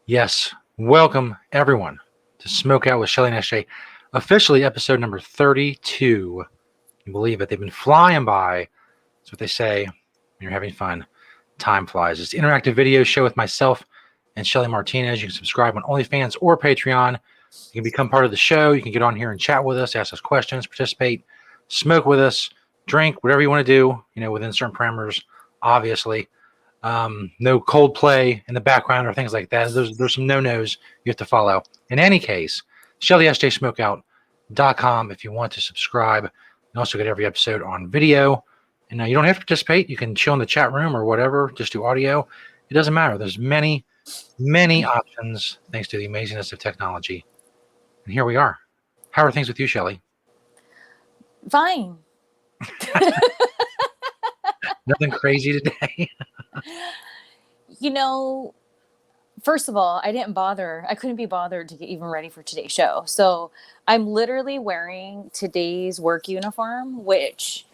Yes, welcome everyone to Smokeout with Shelly SJ, officially episode number 32. Can you believe it? They've been flying by. That's what they say when you're having fun. Time flies. It's an interactive video show with myself and Shelly Martinez. You can subscribe on OnlyFans or Patreon. You can become part of the show. You can get on here and chat with us, ask us questions, participate, smoke with us, drink, whatever you want to do, within certain parameters, obviously. No Coldplay in the background or things like that. There's some no-nos you have to follow. In any case, ShellySJSmokeout.com if you want to subscribe. You also get every episode on video. And you don't have to participate. You can chill in the chat room or whatever, just do audio. It doesn't matter. There's many, many options thanks to the amazingness of technology. And here we are. How are things with you, Shelly? Fine. Nothing crazy today. First of all, I didn't bother. I couldn't be bothered to get even ready for today's show. So I'm literally wearing today's work uniform, which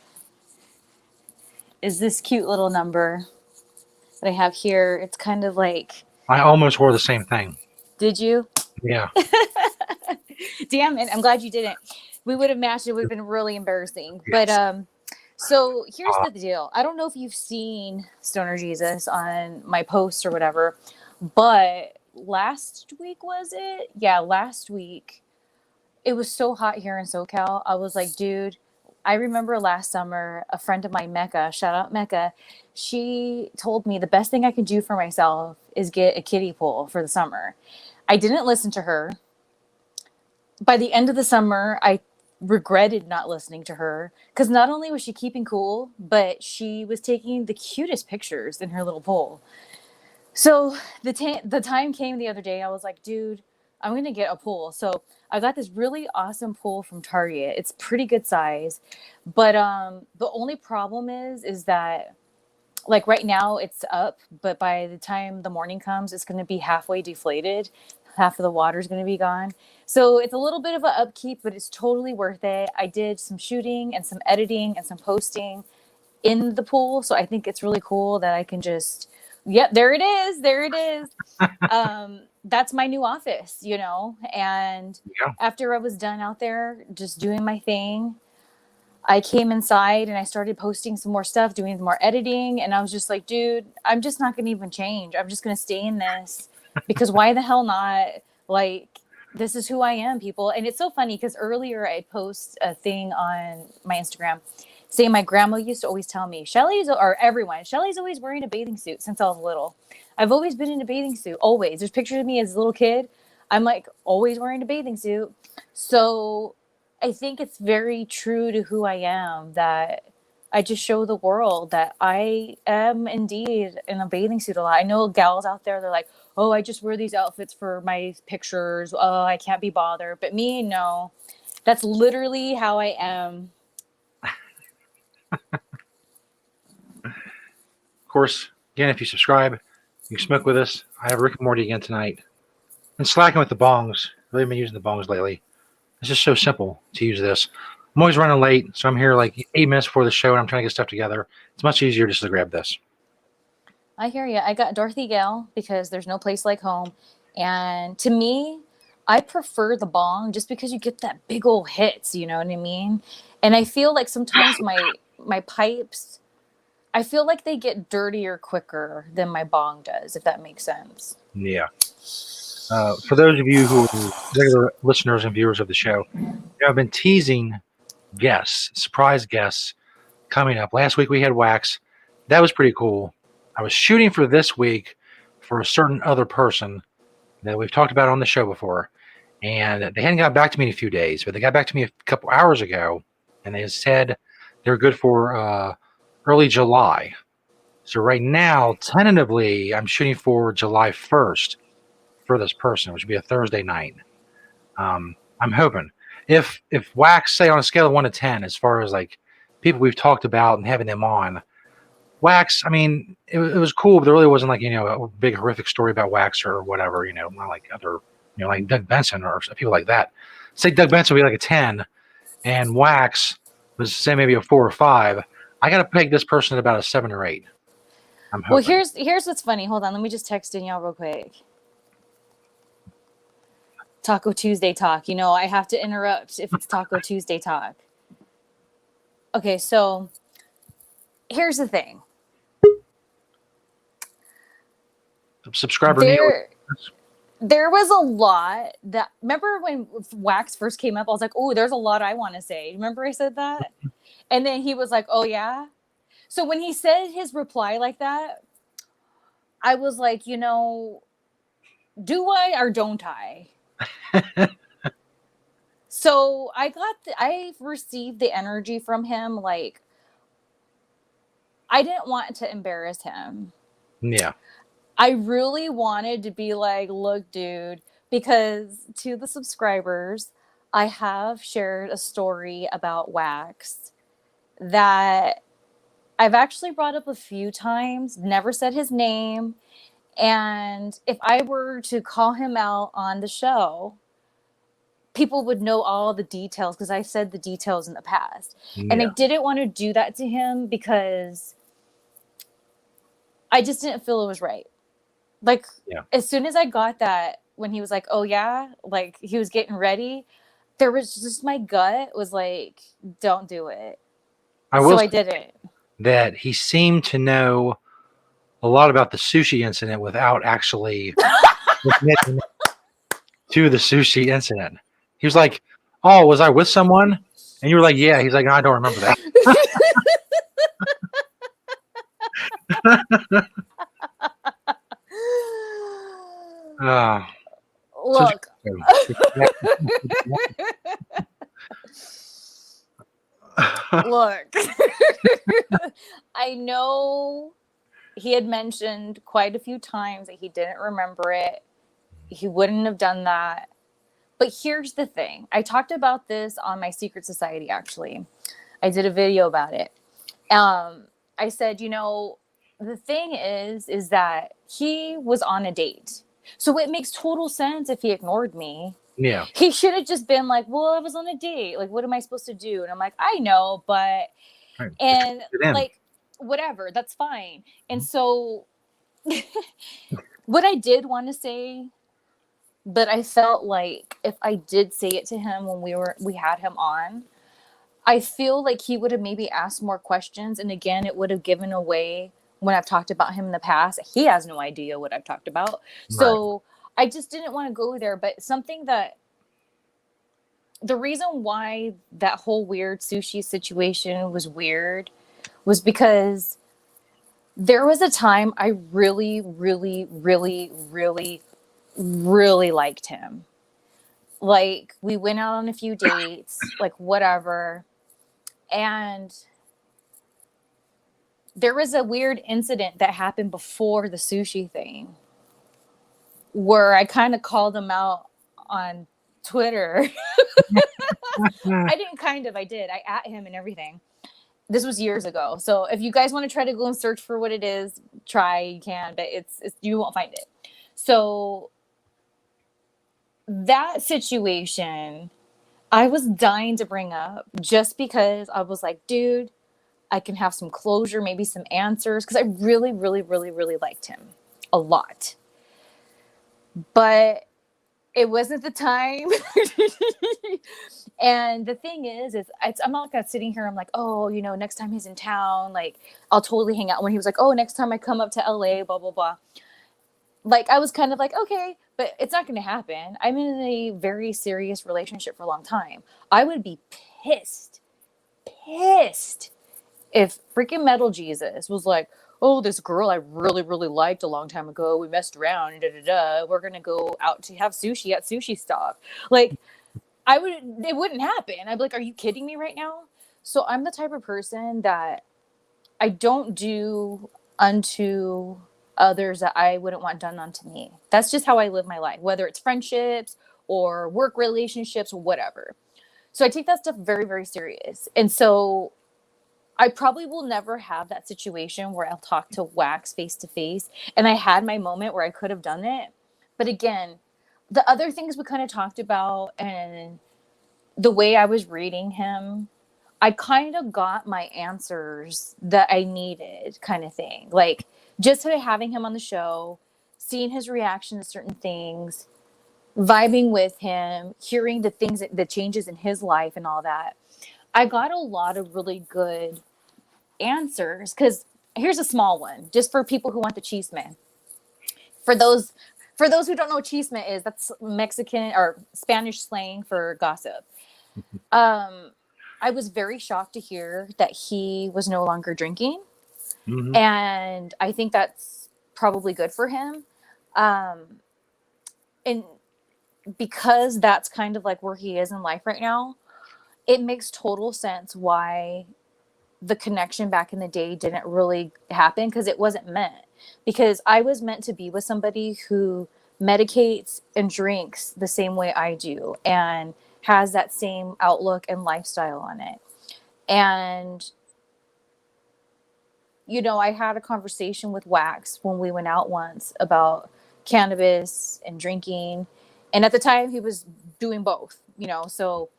is this cute little number that I have here. It's kind of like... I almost wore the same thing. Did you? Yeah. Damn it. I'm glad you didn't. We would have matched. It would have been really embarrassing. Yes. But so here's the deal. I don't know if you've seen Stoner Jesus on my posts or whatever, but last week, was it? Yeah, last week. It was so hot here in SoCal. I was like, dude, I remember last summer, a friend of mine, Mecca, shout out Mecca, she told me the best thing I could do for myself is get a kiddie pool for the summer. I didn't listen to her. By the end of the summer, I regretted not listening to her because not only was she keeping cool, but she was taking the cutest pictures in her little pool. So the time came the other day. I was like, dude, I'm going to get a pool. So I got this really awesome pool from Target. It's pretty good size. But the only problem is that like right now it's up, but by the time the morning comes, it's going to be halfway deflated. Half of the water is going to be gone. So it's a little bit of an upkeep, but it's totally worth it. I did some shooting and some editing and some posting in the pool. So I think it's really cool that I can just, yep, there it is. There it is. That's my new office, and after I was done out there just doing my thing, I came inside and I started posting some more stuff, doing more editing. And I was just like, dude, I'm just not going to even change. I'm just going to stay in this because why the hell not? Like, this is who I am, people. And it's so funny because earlier I'd post a thing on my Instagram saying my grandma used to always tell me, Shelly's always wearing a bathing suit since I was little. I've always been in a bathing suit, always. There's pictures of me as a little kid. I'm like always wearing a bathing suit. So I think it's very true to who I am that I just show the world that I am indeed in a bathing suit a lot. I know gals out there, they're like, oh, I just wear these outfits for my pictures. Oh, I can't be bothered. But me, no. That's literally how I am. Of course, again, if you subscribe, you can smoke with us. I have Rick and Morty again tonight. And slacking with the bongs. Really been using the bongs lately. It's just so simple to use this. I'm always running late, so I'm here like 8 minutes before the show, and I'm trying to get stuff together. It's much easier just to grab this. I hear you. I got Dorothy Gale because there's no place like home. And to me, I prefer the bong just because you get that big old hits, you know what I mean? And I feel like sometimes my pipes, I feel like they get dirtier quicker than my bong does, if that makes sense. Yeah. For those of you who are regular listeners and viewers of the show, I've been teasing guests, surprise guests coming up. Last week we had Wax. That was pretty cool. I was shooting for this week for a certain other person that we've talked about on the show before. And they hadn't got back to me in a few days, but they got back to me a couple hours ago. And they said they're good for early July. So right now, tentatively, I'm shooting for July 1st for this person, which would be a Thursday night. I'm hoping. If Wax, say on a scale of 1 to 10, as far as like people we've talked about and having them on, Wax, I mean, it was cool, but there really wasn't like, a big horrific story about Wax or whatever, not like other, like Doug Benson or people like that. Say Doug Benson would be like a 10 and Wax was say maybe a 4 or 5. I got to peg this person at about a 7 or 8. I'm hoping. Well, here's what's funny. Hold on. Let me just text Danielle real quick. Taco Tuesday talk. You know, I have to interrupt if it's Taco Tuesday talk. Okay, so here's the thing. Subscriber Neil. There was a lot that, remember when Wax first came up, I was like, oh, there's a lot I want to say. Remember I said that? And then he was like, oh, yeah? So when he said his reply like that, I was like, you know, do I or don't I? So I received the energy from him. Like, I didn't want to embarrass him. Yeah. I really wanted to be like, look, dude, because to the subscribers, I have shared a story about Wax that I've actually brought up a few times, never said his name. And if I were to call him out on the show, people would know all the details because I said the details in the past. Yeah. And I didn't want to do that to him because I just didn't feel it was right. Like, as soon as I got that, when he was like, oh, yeah, like he was getting ready, there was just my gut was like, don't do it. So I did it. That he seemed to know a lot about the sushi incident without actually admitting to the sushi incident. He was like, oh, was I with someone? And you were like, yeah. He's like, no, I don't remember that. Look. Look. I know he had mentioned quite a few times that he didn't remember it. He wouldn't have done that. But here's the thing. I talked about this on my Secret Society, actually. I did a video about it. I said, you know, the thing is that he was on a date. So it makes total sense if he ignored me. Yeah. He should have just been like, well, I was on a date. Like, what am I supposed to do? And I'm like, I know, but, Right. and like, whatever, that's fine. And so what I did want to say, but I felt like if I did say it to him when we had him on, I feel like he would have maybe asked more questions. And again, it would have given away when I've talked about him in the past. He has no idea what I've talked about. So I just didn't want to go there. But something that the reason why that whole weird sushi situation was weird was because there was a time I really, really, really, really, really liked him. Like, we went out on a few dates, like whatever. And there was a weird incident that happened before the sushi thing where I kind of called him out on Twitter. I did. I at him and everything. This was years ago. So if you guys want to try to go and search for what it is, try, you can, but it's you won't find it. So that situation, I was dying to bring up just because I was like, dude, I can have some closure, maybe some answers, because I really, really, really, really liked him a lot. But it wasn't the time. And the thing is I'm not gonna sitting here. I'm like, oh, you know, next time he's in town, like I'll totally hang out. When he was like, oh, next time I come up to LA, blah blah blah. Like I was kind of like, okay, but it's not going to happen. I'm in a very serious relationship for a long time. I would be pissed if freaking Metal Jesus was like, oh, this girl I really, really liked a long time ago. We messed around, we're going to go out to have sushi at Sushi Stop. Like, it wouldn't happen. I'd be like, are you kidding me right now? So I'm the type of person that I don't do unto others that I wouldn't want done unto me. That's just how I live my life, whether it's friendships or work relationships or whatever. So I take that stuff very, very serious. And so I probably will never have that situation where I'll talk to Wax face to face. And I had my moment where I could have done it. But again, the other things we kind of talked about and the way I was reading him, I kind of got my answers that I needed, kind of thing. Like, just by having him on the show, seeing his reaction to certain things, vibing with him, hearing the things, the changes in his life and all that, I got a lot of really good answers. Because here's a small one, just for people who want the chisme. For those who don't know what chisme is, that's Mexican or Spanish slang for gossip. I was very shocked to hear that he was no longer drinking. Mm-hmm. And I think that's probably good for him. And because that's kind of like where he is in life right now, it makes total sense why the connection back in the day didn't really happen, because it wasn't meant. Because I was meant to be with somebody who medicates and drinks the same way I do and has that same outlook and lifestyle on it. And I had a conversation with Wax when we went out once about cannabis and drinking. And at the time he was doing both, so,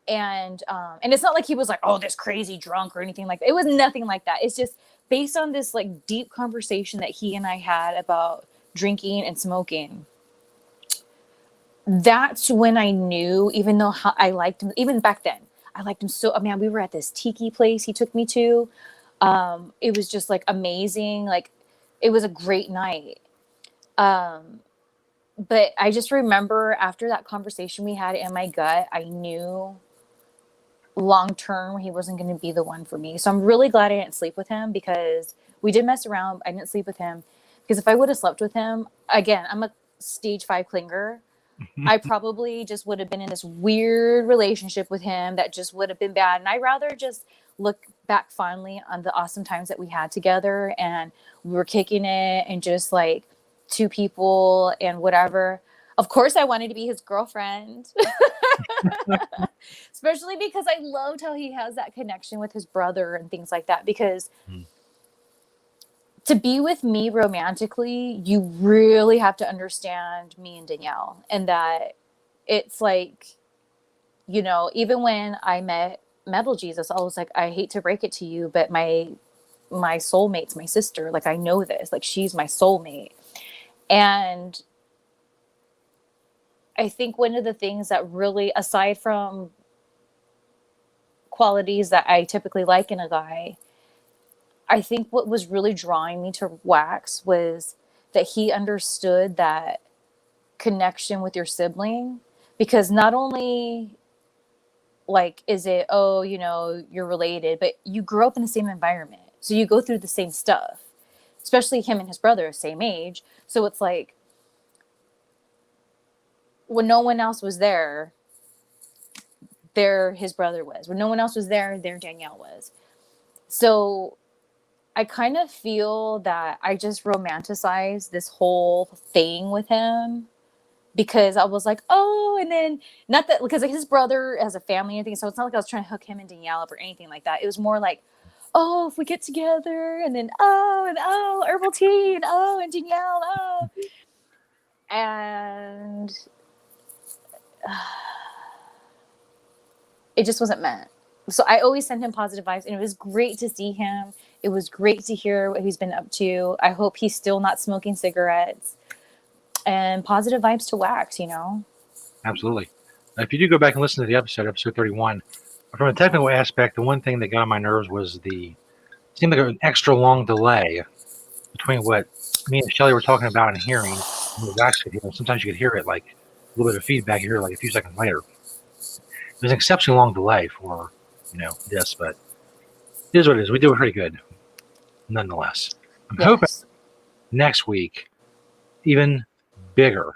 and it's not like he was like, oh, this crazy drunk or anything like that. It was nothing like that. It's just based on this like deep conversation that he and I had about drinking and smoking. That's when I knew, even though I liked him, even back then, I liked him so, man, we were at this tiki place he took me to. It was just like amazing. Like, it was a great night. But I just remember after that conversation we had in my gut, I knew long term he wasn't going to be the one for me. So I'm really glad I didn't sleep with him, because we did mess around. I didn't sleep with him because if I would have slept with him, again, I'm a stage 5 clinger. I probably just would have been in this weird relationship with him that just would have been bad. And I'd rather just look back fondly on the awesome times that we had together, and we were kicking it and just like two people and whatever. Of course, I wanted to be his girlfriend, especially because I loved how he has that connection with his brother and things like that. Because to be with me romantically, you really have to understand me and Danielle, and that it's like, even when I met Metal Jesus, I was like, I hate to break it to you, but my soulmate's my sister. Like, I know this, like, she's my soulmate. And I think one of the things that really, aside from qualities that I typically like in a guy, I think what was really drawing me to Wax was that he understood that connection with your sibling. Because not only like is it, oh, you're related, but you grew up in the same environment, so you go through the same stuff, especially him and his brother, same age. So it's like, when no one else was there, there his brother was. When no one else was there, there Danielle was. So I kind of feel that I just romanticized this whole thing with him, because I was like, oh, and then not that, because like his brother has a family and things, so it's not like I was trying to hook him and Danielle up or anything like that. It was more like, oh, if we get together, and then herbal tea, and and Danielle, and it just wasn't meant. So I always send him positive vibes, and it was great to see him. It was great to hear what he's been up to. I hope he's still not smoking cigarettes. And positive vibes to Wax, Absolutely. If you do go back and listen to the episode 31, from a technical aspect, the one thing that got on my nerves was seemed like an extra long delay between what me and Shelly were talking about and hearing. And Wax could hear. Sometimes you could hear it like a little bit of feedback. You hear it like a few seconds later. There's an exceptionally long delay for this, but it is what it is. We do it pretty good, nonetheless. I'm hoping next week, even bigger,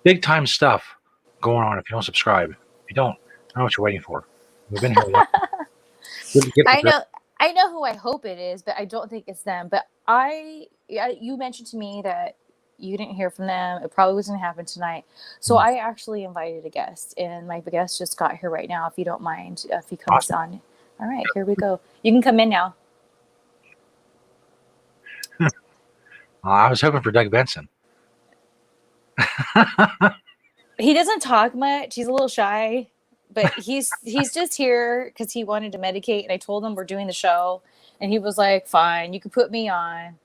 big time stuff going on. If you don't subscribe, if you don't, I don't know what you're waiting for. We've been here. I know who I hope it is, but I don't think it's them. But you mentioned to me that you didn't hear from them. It probably wasn't going to happen tonight. So I actually invited a guest, and my guest just got here right now. If you don't mind, if he comes on. All right, here we go. You can come in now. I was hoping for Doug Benson. He doesn't talk much. He's a little shy, but he's just here because he wanted to medicate. And I told him we're doing the show, and he was like, "Fine, you can put me on."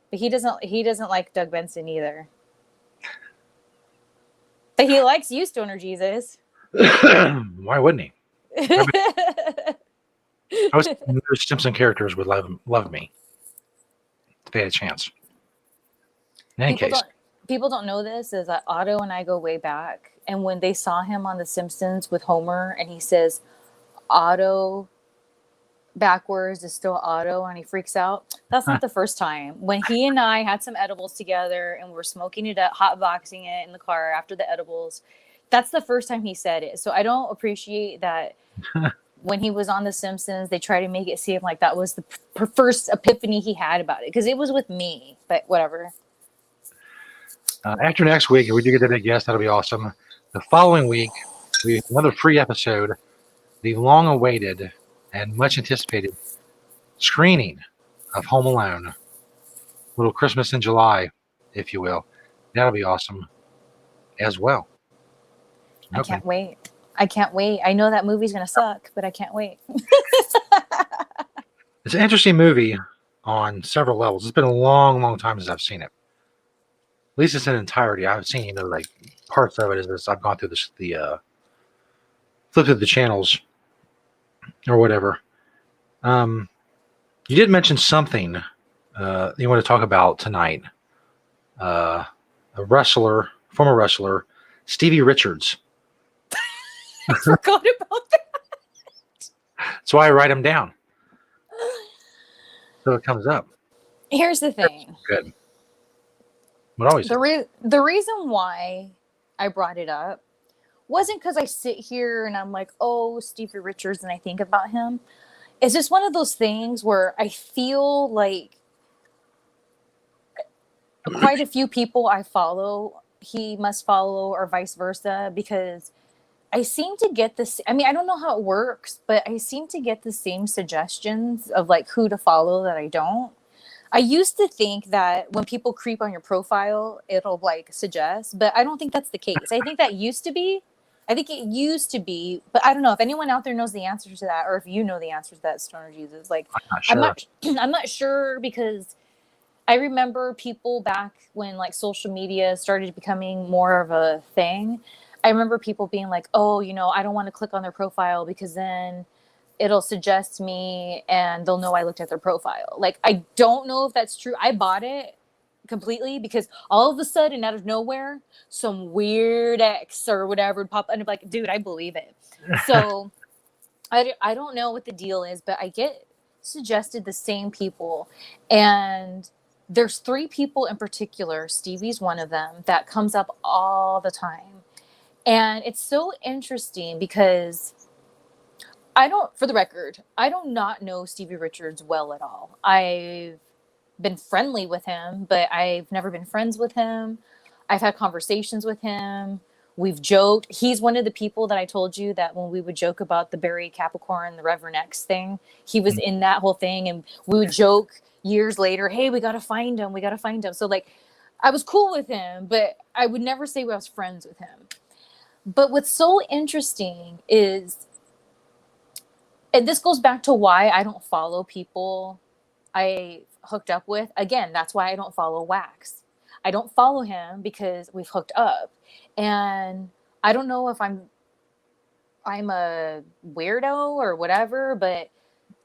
But he doesn't like Doug Benson either. But he likes you, Stoner Jesus. Why wouldn't he? I was thinking those Simpson characters would love me if they had a chance. In any case, people don't know this is that Otto and I go way back, and when they saw him on The Simpsons with Homer, and he says Otto backwards is still Otto, and he freaks out. That's not the first time. When he and I had some edibles together and we were smoking it up, hotboxing it in the car after the edibles, that's the first time he said it. So I don't appreciate that. When he was on The Simpsons, they try to make it seem like that was the first epiphany he had about it, because it was with me. But whatever. After next week, if we do get the big guest, that'll be awesome. The following week, we have another free episode, the long-awaited and much anticipated screening of Home Alone. Little Christmas in July, if you will. That'll be awesome as well. I can't wait. I can't wait. I know that movie's going to suck, but I can't wait. It's an interesting movie on several levels. It's been a long, long time since I've seen it. At least it's in entirety. I've seen, like parts of it as I've gone through flipped through the channels or whatever. You did mention something you want to talk about tonight. A former wrestler, Stevie Richards. I forgot about that. That's why I write them down. So it comes up. Here's the thing. That's good. But always the reason why I brought it up wasn't because I sit here and I'm like, oh, Stevie Richards, and I think about him. It's just one of those things where I feel like quite a few people I follow, he must follow, or vice versa, because I seem to get this. I mean, I don't know how it works, but I seem to get the same suggestions of like who to follow that I don't. I used to think that when people creep on your profile, it'll like suggest, but I don't think that's the case. I think that used to be. I think it used to be, but I don't know if anyone out there knows the answer to that, or if you know the answer to that, Stoner Jesus. Like, I'm not sure, because I remember people back when like social media started becoming more of a thing. I remember people being like, oh, I don't want to click on their profile because then it'll suggest me and they'll know I looked at their profile. Like, I don't know if that's true. I bought it completely because all of a sudden, out of nowhere, some weird X or whatever would pop up, and I'm like, dude, I believe it. So I don't know what the deal is, but I get suggested the same people. And there's 3 people in particular, Stevie's one of them, that comes up all the time. And it's so interesting because for the record, I do not know Stevie Richards well at all. I've been friendly with him, but I've never been friends with him. I've had conversations with him. We've joked. He's one of the people that I told you that when we would joke about the Barry Capricorn, the Reverend X thing, he was in that whole thing. And we would joke years later, hey, we got to find him. We got to find him. So like, I was cool with him, but I would never say I was friends with him. But what's so interesting is, and this goes back to why I don't follow people I hooked up with. Again, that's why I don't follow Wax. I don't follow him because we've hooked up. And I don't know if I'm a weirdo or whatever, but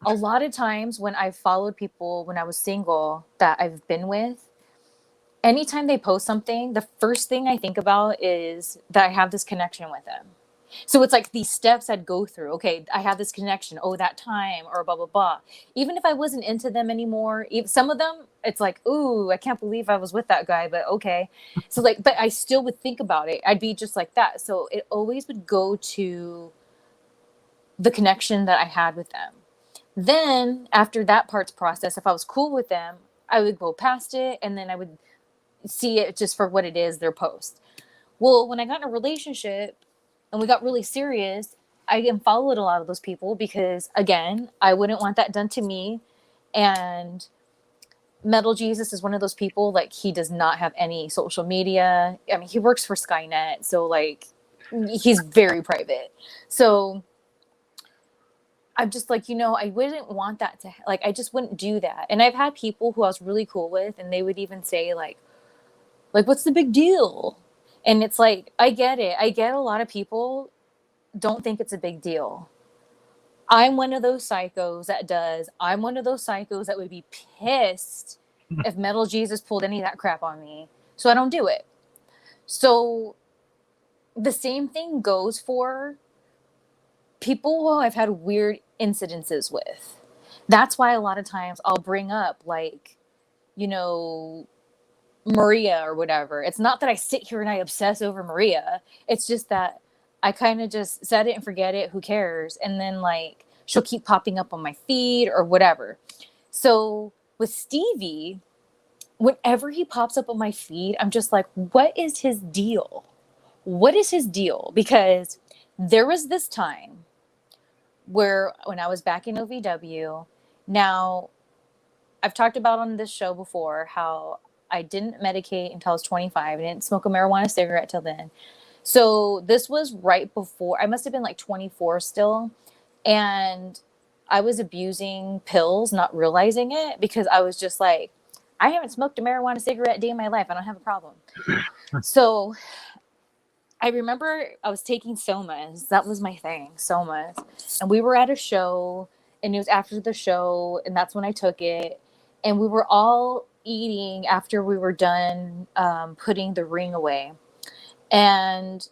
a lot of times when I followed people when I was single that I've been with, anytime they post something, the first thing I think about is that I have this connection with them. So it's like these steps I'd go through. Okay, I have this connection. Oh, that time, or blah, blah, blah. Even if I wasn't into them anymore, some of them, it's like, ooh, I can't believe I was with that guy, but okay. So like, but I still would think about it. I'd be just like that. So it always would go to the connection that I had with them. Then after that part's process, if I was cool with them, I would go past it, and then I would see it just for what it is, their post. Well, when I got in a relationship and we got really serious, I unfollowed a lot of those people because, again, I wouldn't want that done to me. And Metal Jesus is one of those people, like, he does not have any social media. I mean, he works for Skynet, so like, he's very private. So I'm just like, I wouldn't want that to, like, I just wouldn't do that. And I've had people who I was really cool with, and they would even say like, what's the big deal? And it's like, I get it. I get a lot of people don't think it's a big deal. I'm one of those psychos that does. I'm one of those psychos that would be pissed if Metal Jesus pulled any of that crap on me. So I don't do it. So the same thing goes for people who I've had weird incidences with. That's why a lot of times I'll bring up, like, you know, Maria or whatever. It's not that I sit here and I obsess over Maria. It's just that I kind of just set it and forget it. Who cares? And then, like, she'll keep popping up on my feed or whatever. So with Stevie, whenever he pops up on my feed, I'm just like, what is his deal? What is his deal? Because there was this time where when I was back in OVW, now I've talked about on this show before how I didn't medicate until I was 25. I didn't smoke a marijuana cigarette till then. So this was right before, I must have been like 24 still. And I was abusing pills, not realizing it, because I was just like, I haven't smoked a marijuana cigarette a day in my life. I don't have a problem. So I remember I was taking somas. That was my thing, somas. And we were at a show, and it was after the show, and that's when I took it. And we were all eating after we were done putting the ring away. And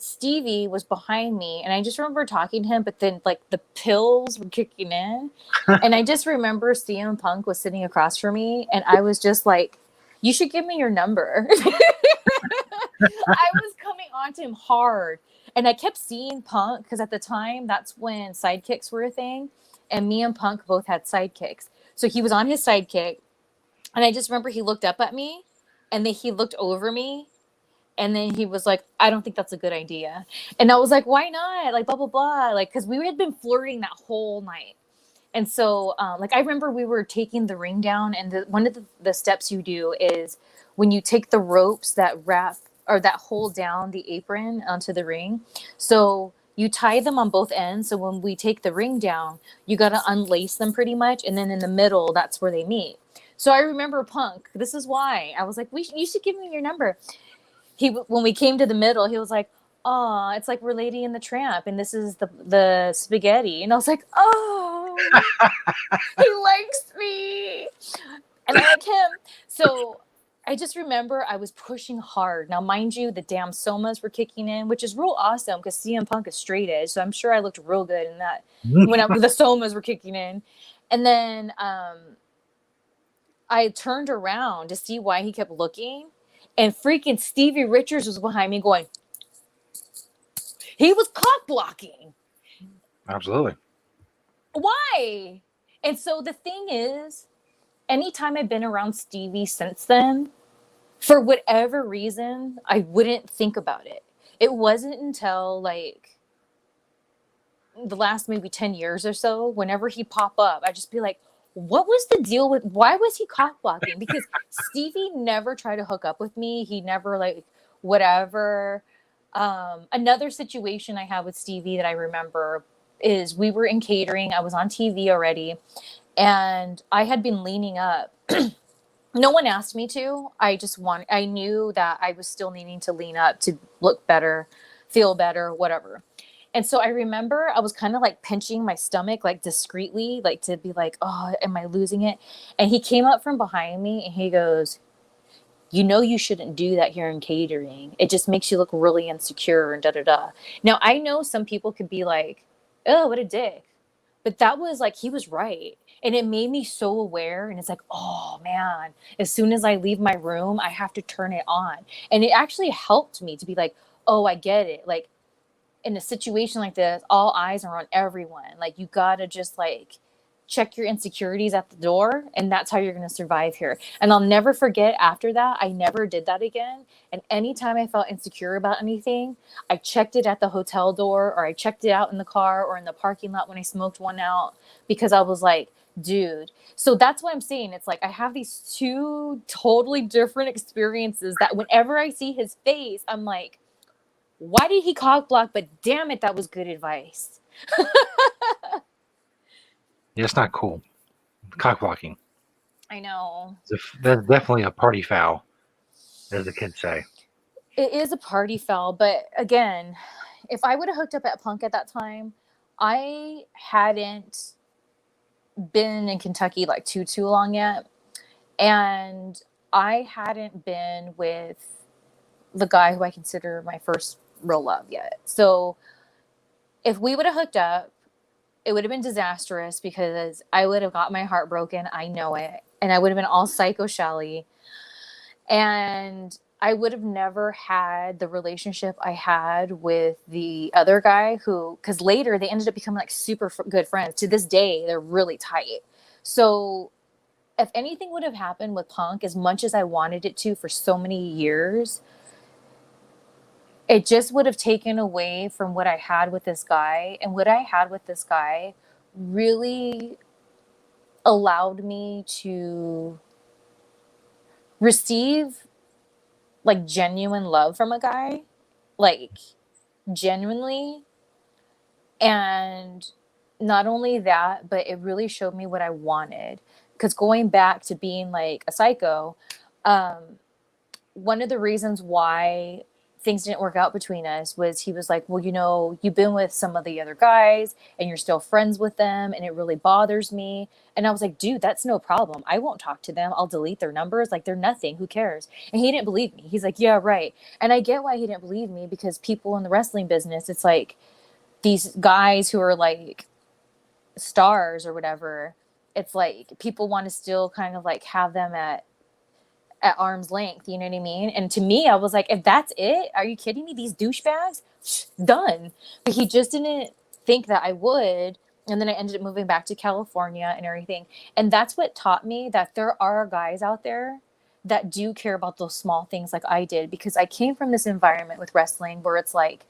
Stevie was behind me, and I just remember talking to him, but then like the pills were kicking in. And I just remember CM Punk was sitting across from me, and I was just like, you should give me your number. I was coming on to him hard. And I kept seeing Punk because at the time, that's when sidekicks were a thing. And me and Punk both had sidekicks. So he was on his sidekick. And I just remember he looked up at me and then he looked over me. And then he was like, I don't think that's a good idea. And I was like, why not? Like, blah, blah, blah. Like, because we had been flirting that whole night. And so, like, I remember we were taking the ring down. And one of the steps you do is when you take the ropes that wrap or that hold down the apron onto the ring. So you tie them on both ends. So when we take the ring down, you got to unlace them pretty much. And then in the middle, that's where they meet. So I remember Punk. This is why I was like, you should give me your number. When we came to the middle, he was like, oh, it's like we're Lady and the Tramp, and this is the spaghetti. And I was like, oh, he likes me. And I like him. So I just remember I was pushing hard. Now, mind you, the damn somas were kicking in, which is real awesome because CM Punk is straight edge. So I'm sure I looked real good in that when the somas were kicking in. And then I turned around to see why he kept looking. And freaking Stevie Richards was behind me going, he was cock blocking. Absolutely. Why? And so the thing is, anytime I've been around Stevie since then, for whatever reason, I wouldn't think about it. It wasn't until like the last maybe 10 years or so, whenever he'd pop up, I'd just be like, what was the deal with, why was he cock blocking? Because Stevie never tried to hook up with me. He never like, whatever. Another situation I had with Stevie that I remember is we were in catering. I was on TV already and I had been leaning up. No one asked me to. I knew that I was still needing to lean up to look better, feel better, whatever. And so I remember I was kind of like pinching my stomach, like discreetly, like to be like, oh, am I losing it? And he came up from behind me and he goes, you know, you shouldn't do that here in catering. It just makes you look really insecure and da da da. Now, I know some people could be like, oh, what a dick. But that was like, he was right. And it made me so aware. And it's like, oh man, as soon as I leave my room, I have to turn it on. And it actually helped me to be like, oh, I get it. Like, in a situation like this, all eyes are on everyone. Like, you gotta just like check your insecurities at the door, and that's how you're gonna survive here. And I'll never forget after that, I never did that again. And anytime I felt insecure about anything, I checked it at the hotel door, or I checked it out in the car or in the parking lot when I smoked one out, because I was like, dude. So that's what I'm saying. It's like I have these two totally different experiences that whenever I see his face, I'm like, why did he cock block? But damn it, that was good advice. Yeah, it's not cool. Cock blocking. I know. That's definitely a party foul, as the kids say. It is a party foul, but again, if I would have hooked up at Punk at that time, I hadn't been in Kentucky like too long yet, and I hadn't been with the guy who I consider my first real love yet. So if we would have hooked up, it would have been disastrous because I would have got my heart broken. I know it. And I would have been all psycho Shelly. And I would have never had the relationship I had with the other guy who, because later they ended up becoming like super good friends. To this day, they're really tight. So if anything would have happened with Punk, as much as I wanted it to for so many years, it just would have taken away from what I had with this guy. And what I had with this guy really allowed me to receive like genuine love from a guy, like genuinely. And not only that, but it really showed me what I wanted. Because going back to being like a psycho, one of the reasons why things didn't work out between us was he was like, well, you know, you've been with some of the other guys and you're still friends with them and it really bothers me. And I was like, dude, that's no problem. I won't talk to them. I'll delete their numbers. Like, they're nothing. Who cares? And he didn't believe me. He's like, yeah, right. And I get why he didn't believe me, because people in the wrestling business, it's like these guys who are like stars or whatever, it's like people want to still kind of like have them at arm's length, you know what I mean? And to me, I was like, if that's it, are you kidding me? These douchebags? Done. But he just didn't think that I would. And then I ended up moving back to California and everything. And that's what taught me that there are guys out there that do care about those small things like I did, because I came from this environment with wrestling where it's like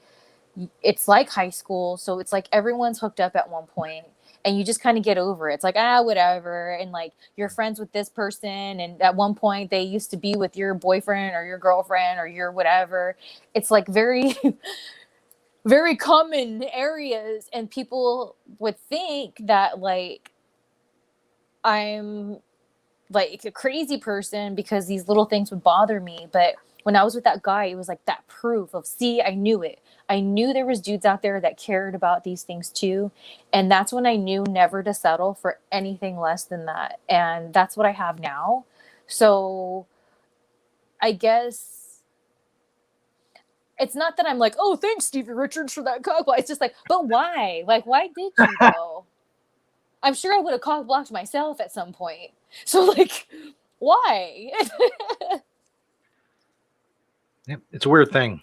high school. So it's like everyone's hooked up at one point and you just kind of get over it. It's like, whatever. And like, you're friends with this person. And at one point they used to be with your boyfriend or your girlfriend or your whatever. It's like very, very common areas. And people would think that like, I'm like a crazy person because these little things would bother me. But when I was with that guy, it was like that proof of, see, I knew it. I knew there was dudes out there that cared about these things too. And that's when I knew never to settle for anything less than that. And that's what I have now. So I guess it's not that I'm like, oh, thanks, Stevie Richards, for that cock block. It's just like, but why? Like, why did you though? I'm sure I would have cock blocked myself at some point. So like, why? It's a weird thing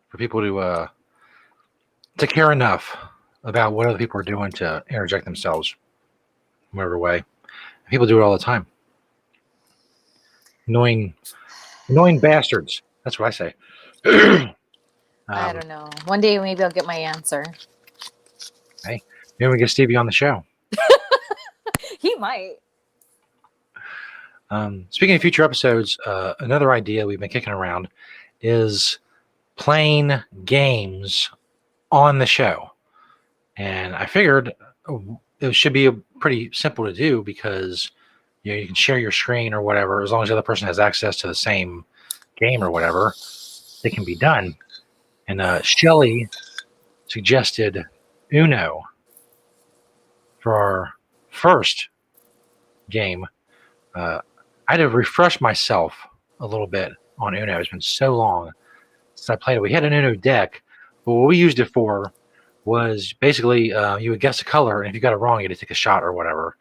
for people to care enough about what other people are doing to interject themselves in whatever way. People do it all the time. Annoying bastards. That's what I say. I don't know. One day maybe I'll get my answer. Hey, maybe we get Stevie on the show. He might. Speaking of future episodes, another idea we've been kicking around is playing games on the show. And I figured it should be pretty simple to do because you can share your screen or whatever. As long as the other person has access to the same game or whatever, it can be done. And Shelly suggested Uno for our first game. I had to refresh myself a little bit on Uno. It's been so long since I played it. We had an Uno deck, but what we used it for was basically you would guess a color, and if you got it wrong, you had to take a shot or whatever.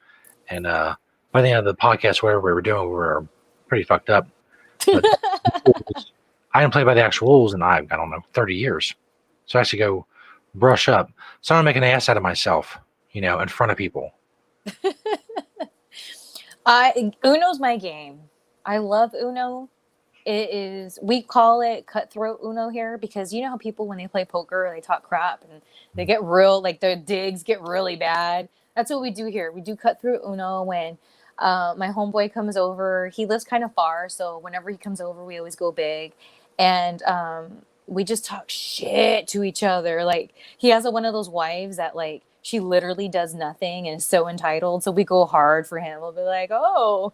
And by the end of the podcast, whatever we were doing, we were pretty fucked up. But I didn't play by the actual rules in, I don't know, 30 years. So I have to go brush up. So I'm making an ass out of myself, in front of people. Uno's my game. I love Uno. It is, we call it cutthroat Uno here because you know how people, when they play poker, they talk crap and they get real, like their digs get really bad. That's what we do here. We do cutthroat Uno when my homeboy comes over. He lives kind of far, so whenever he comes over, we always go big. And we just talk shit to each other. Like, he has one of those wives that, like, she literally does nothing and is so entitled. So we go hard for him. We'll be like, oh,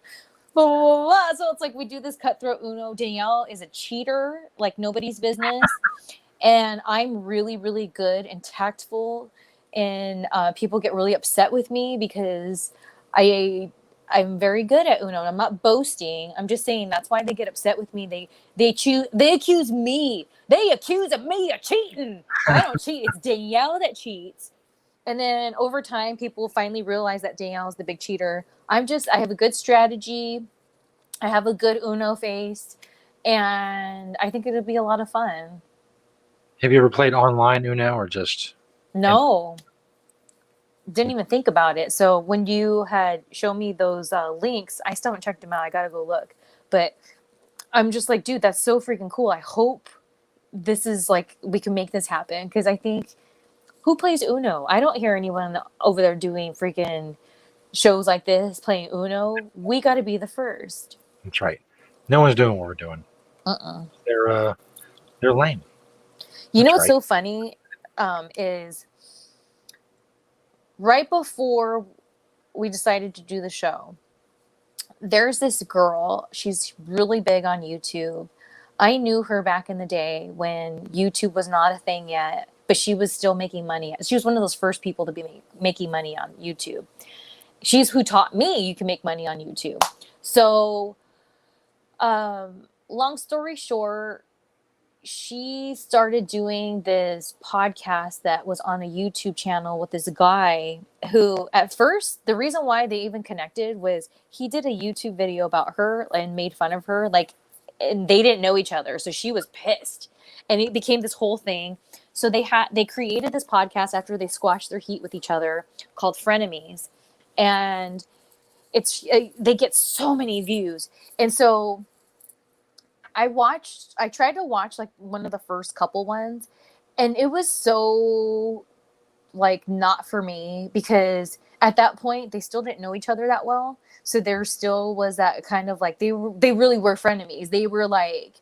blah, blah, blah, blah. So it's like we do this cutthroat Uno. Danielle is a cheater, like nobody's business. And I'm really, really good and tactful. And people get really upset with me because I'm very good at Uno. I'm not boasting. I'm just saying that's why they get upset with me. They accuse me. They accuse of me of cheating. I don't cheat. It's Danielle that cheats. And then over time, people finally realize that Danielle is the big cheater. I have a good strategy. I have a good Uno face, and I think it'll be a lot of fun. Have you ever played online Uno or just? No, didn't even think about it. So when you had shown me those links, I still haven't checked them out. I gotta go look. But I'm just like, dude, that's so freaking cool. I hope this is like we can make this happen because I think who plays Uno? I don't hear anyone over there doing freaking shows like this playing Uno. We got to be the first. That's right. No one's doing what we're doing. They're lame. You know That's what's right. so funny is right before we decided to do the show, there's this girl. She's really big on YouTube. I knew her back in the day when YouTube was not a thing yet, but she was still making money. She was one of those first people to be making money on YouTube. She's who taught me you can make money on YouTube. So, long story short, she started doing this podcast that was on a YouTube channel with this guy who, at first, the reason why they even connected was he did a YouTube video about her and made fun of her. Like, and they didn't know each other. So she was pissed. And it became this whole thing. So they created this podcast after they squashed their heat with each other called Frenemies. And they get so many views. And so I tried to watch like one of the first couple ones, and it was so like not for me because at that point they still didn't know each other that well. So there still was that kind of like they really were frenemies. They were like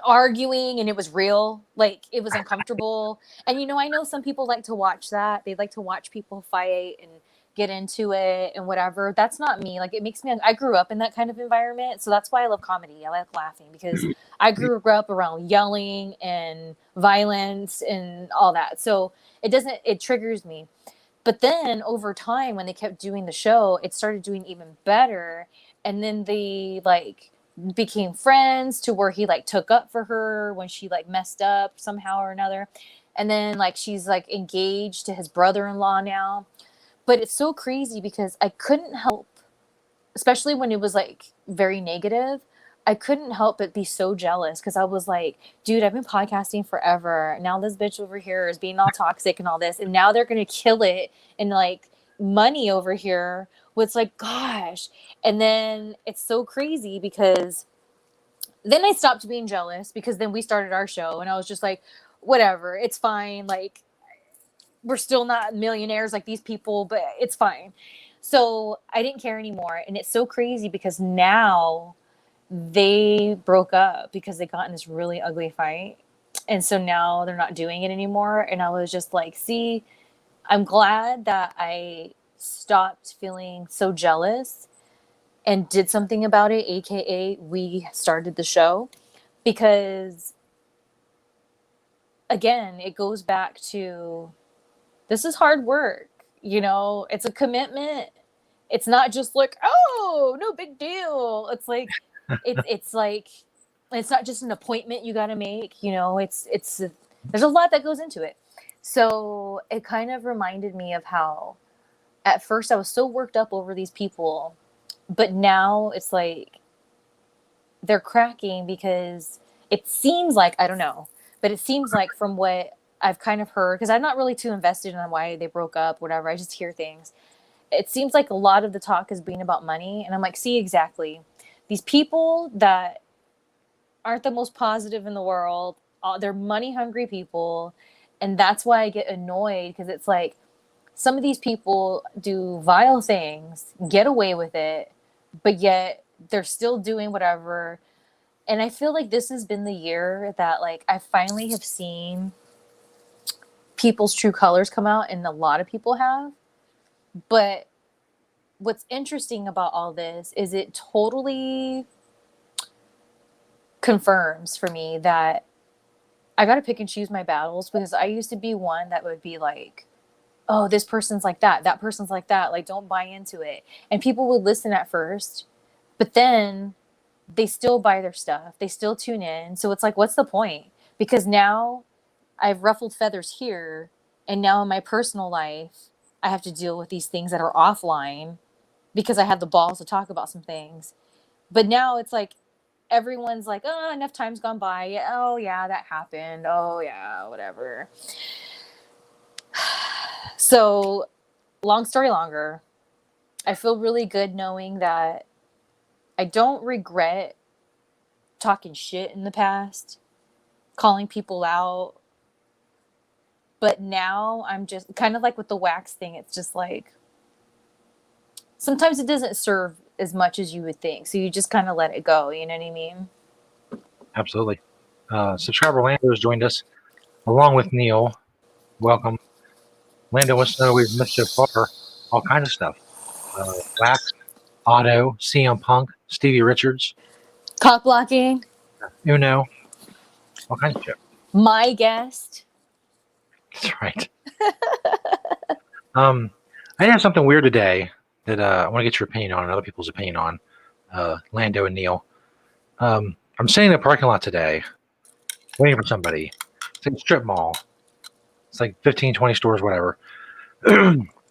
arguing and it was real, like it was uncomfortable. And I know some people like to watch that. They like to watch people fight and get into it and whatever. That's not me. Like it makes me, I grew up in that kind of environment, so that's why I love comedy. I like laughing because I grew up around yelling and violence and all that. So it triggers me. But then over time when they kept doing the show, it started doing even better. And then they like became friends to where he like took up for her when she like messed up somehow or another. And then like she's like engaged to his brother-in-law now. But it's so crazy because I couldn't help, especially when it was like very negative, I couldn't help but be so jealous because I was like, dude, I've been podcasting forever. Now this bitch over here is being all toxic and all this. And now they're going to kill it and like money over here. It's like, gosh. And then it's so crazy because then I stopped being jealous because then we started our show and I was just like, whatever, it's fine. Like, we're still not millionaires like these people, but it's fine. So I didn't care anymore. And it's so crazy because now they broke up because they got in this really ugly fight. And so now they're not doing it anymore. And I was just like, see, I'm glad that I stopped feeling so jealous and did something about it, aka we started the show, because again, it goes back to this is hard work. It's a commitment. It's not just like, oh, no big deal. It's like it's like it's not just an appointment you got to make. It's there's a lot that goes into it. So it kind of reminded me of how at first I was so worked up over these people, but now it's like they're cracking because it seems like, I don't know, but it seems like from what I've kind of heard, because I'm not really too invested in why they broke up, whatever. I just hear things. It seems like a lot of the talk is being about money. And I'm like, see, exactly. These people that aren't the most positive in the world, they're money hungry people. And that's why I get annoyed because it's like some of these people do vile things, get away with it, but yet they're still doing whatever. And I feel like this has been the year that like I finally have seen people's true colors come out, and a lot of people have. But what's interesting about all this is it totally confirms for me that I got to pick and choose my battles, because I used to be one that would be like, oh, this person's like that person's like that, like don't buy into it. And people would listen at first, but then they still buy their stuff. They still tune in. So it's like, what's the point? Because now I've ruffled feathers here, and now in my personal life, I have to deal with these things that are offline because I had the balls to talk about some things. But now it's like everyone's like, oh, enough time's gone by. Yeah, oh, yeah, that happened. Oh, yeah, whatever. So, long story longer, I feel really good knowing that I don't regret talking shit in the past, calling people out. But now I'm just kind of like with the wax thing. It's just like sometimes it doesn't serve as much as you would think. So you just kind of let it go. You know what I mean? Absolutely. Subscriber Lando has joined us along with Neil. Welcome. Lando wants to know what we've missed so far. All kinds of stuff. Wax, Otto, CM Punk, Stevie Richards, Cock blocking. Uno, all kinds of shit. My guest. That's right. I have something weird today that I want to get your opinion on and other people's opinion on. Lando and Neil. I'm sitting in the parking lot today waiting for somebody. It's like a strip mall. It's like 15, 20 stores, whatever.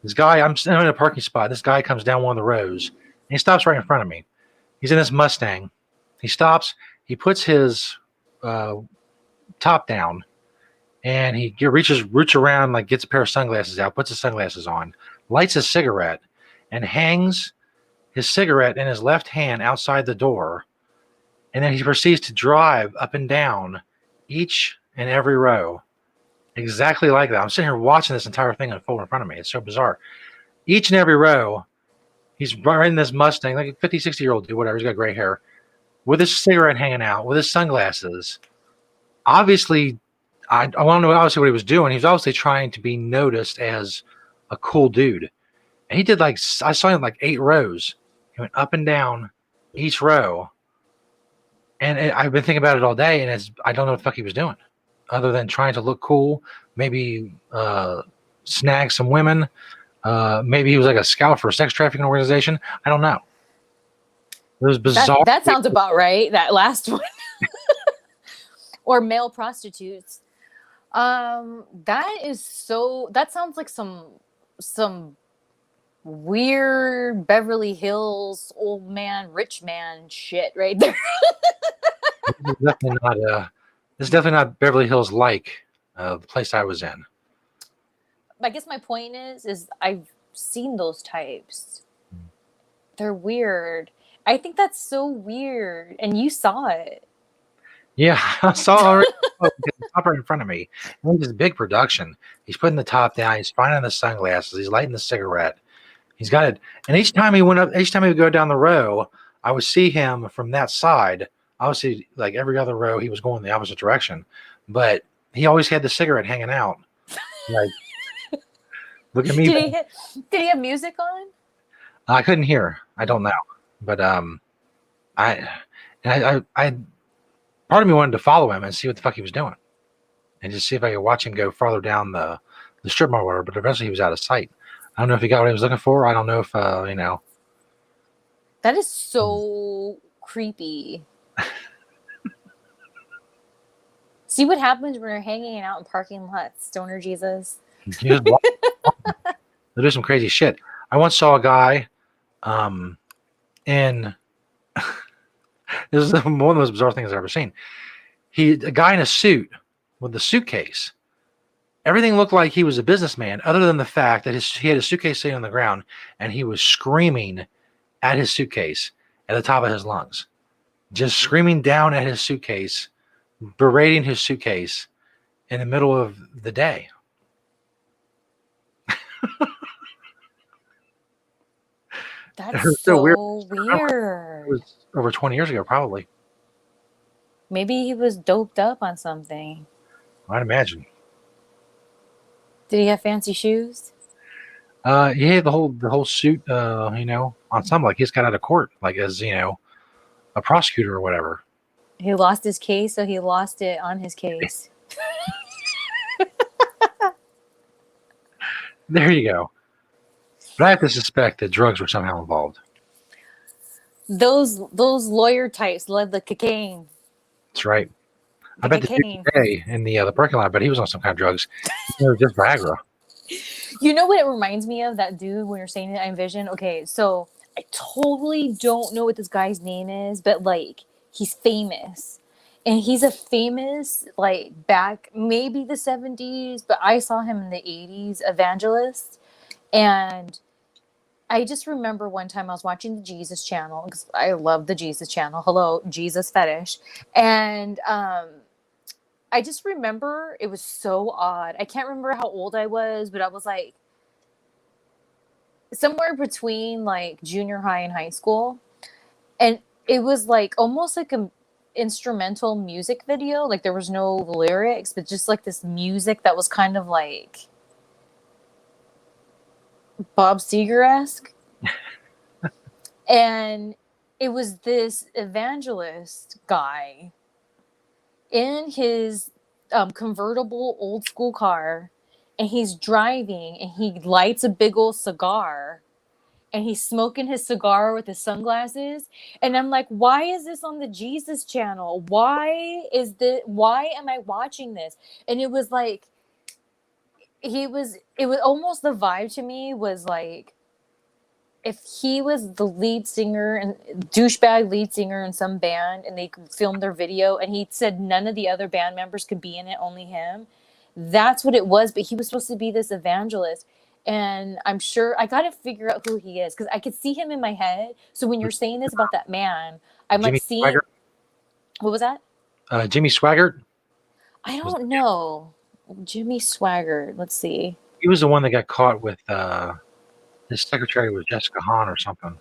This guy, I'm sitting in a parking spot. This guy comes down one of the rows and he stops right in front of me. He's in this Mustang. He stops. He puts his top down and he roots around, like gets a pair of sunglasses out, puts his sunglasses on, lights a cigarette, and hangs his cigarette in his left hand outside the door. And then he proceeds to drive up and down each and every row exactly like that. I'm sitting here watching this entire thing unfold in front of me. It's so bizarre. Each and every row, he's riding this Mustang, like a 50, 60-year-old dude, whatever. He's got gray hair, with his cigarette hanging out, with his sunglasses. Obviously, I want to know obviously what he was doing. He was obviously trying to be noticed as a cool dude. And he did I saw him like 8 rows. He went up and down each row. And I've been thinking about it all day, and I don't know what the fuck he was doing, other than trying to look cool, maybe snag some women. Maybe he was like a scout for a sex trafficking organization. I don't know. It was bizarre. That sounds about right. That last one. Or male prostitutes. That sounds like some weird Beverly Hills old man, rich man shit right there. This is definitely not Beverly Hills like the place I was in. I guess my point is I've seen those types. They're weird. I think that's so weird. And you saw it. Yeah, I saw it top right in front of me. And this big production. He's putting the top down. He's finding the sunglasses. He's lighting the cigarette. He's got it. And each time he would go down the row, I would see him from that side. Obviously, like every other row, he was going the opposite direction. But he always had the cigarette hanging out. Like, look at me. Did he have music on? I couldn't hear. I don't know. But I part of me wanted to follow him and see what the fuck he was doing, and just see if I could watch him go farther down the strip mall, or whatever. But eventually, he was out of sight. I don't know if he got what he was looking for. I don't know if That is so creepy. See what happens when you're hanging out in parking lots, Stoner Jesus. They do some crazy shit. I once saw a guy, in this is one of the most bizarre things I've ever seen. A guy in a suit with a suitcase. Everything looked like he was a businessman, other than the fact that he had a suitcase sitting on the ground and he was screaming at his suitcase at the top of his lungs, just screaming down at his suitcase, berating his suitcase in the middle of the day. That's so weird. It was over 20 years ago, probably. Maybe he was doped up on something. I'd imagine. Did he have fancy shoes? Yeah, the whole suit, ensemble. Like he's got out of court, like as a prosecutor or whatever. He lost his case, so he lost it on his case. There you go. But I have to suspect that drugs were somehow involved. Those lawyer types led the cocaine. That's right. I The bet the dude cocaine. today in the parking lot, but he was on some kind of drugs. Just Viagra. You know what it reminds me of, that dude, when you're saying it, I envision. Okay, so I totally don't know what this guy's name is, but like he's famous. And he's a famous, like back maybe the 70s, but I saw him in the 80s, evangelist. And I just remember one time I was watching the Jesus channel, because I love the Jesus channel. Hello, Jesus fetish. And I just remember it was so odd. I can't remember how old I was, but I was like somewhere between like junior high and high school. And it was like almost like a instrumental music video. Like there was no lyrics, but just like this music that was kind of like Bob Seger-esque. And it was this evangelist guy in his convertible old school car, and he's driving and he lights a big old cigar and he's smoking his cigar with his sunglasses. And I'm like, why is this on the Jesus channel? Why am I watching this? And it was like, it was almost, the vibe to me was like, if he was the lead singer and douchebag lead singer in some band and they filmed their video and he said none of the other band members could be in it, only him, that's what it was. But he was supposed to be this evangelist. And I'm sure I got to figure out who he is, because I could see him in my head. So when you're saying this about that man, I'm like Jimmy seeing. Swaggart. What was that? Jimmy Swaggart. I don't know. Jimmy Swaggart. Let's see. He was the one that got caught with his secretary was Jessica Hahn or something.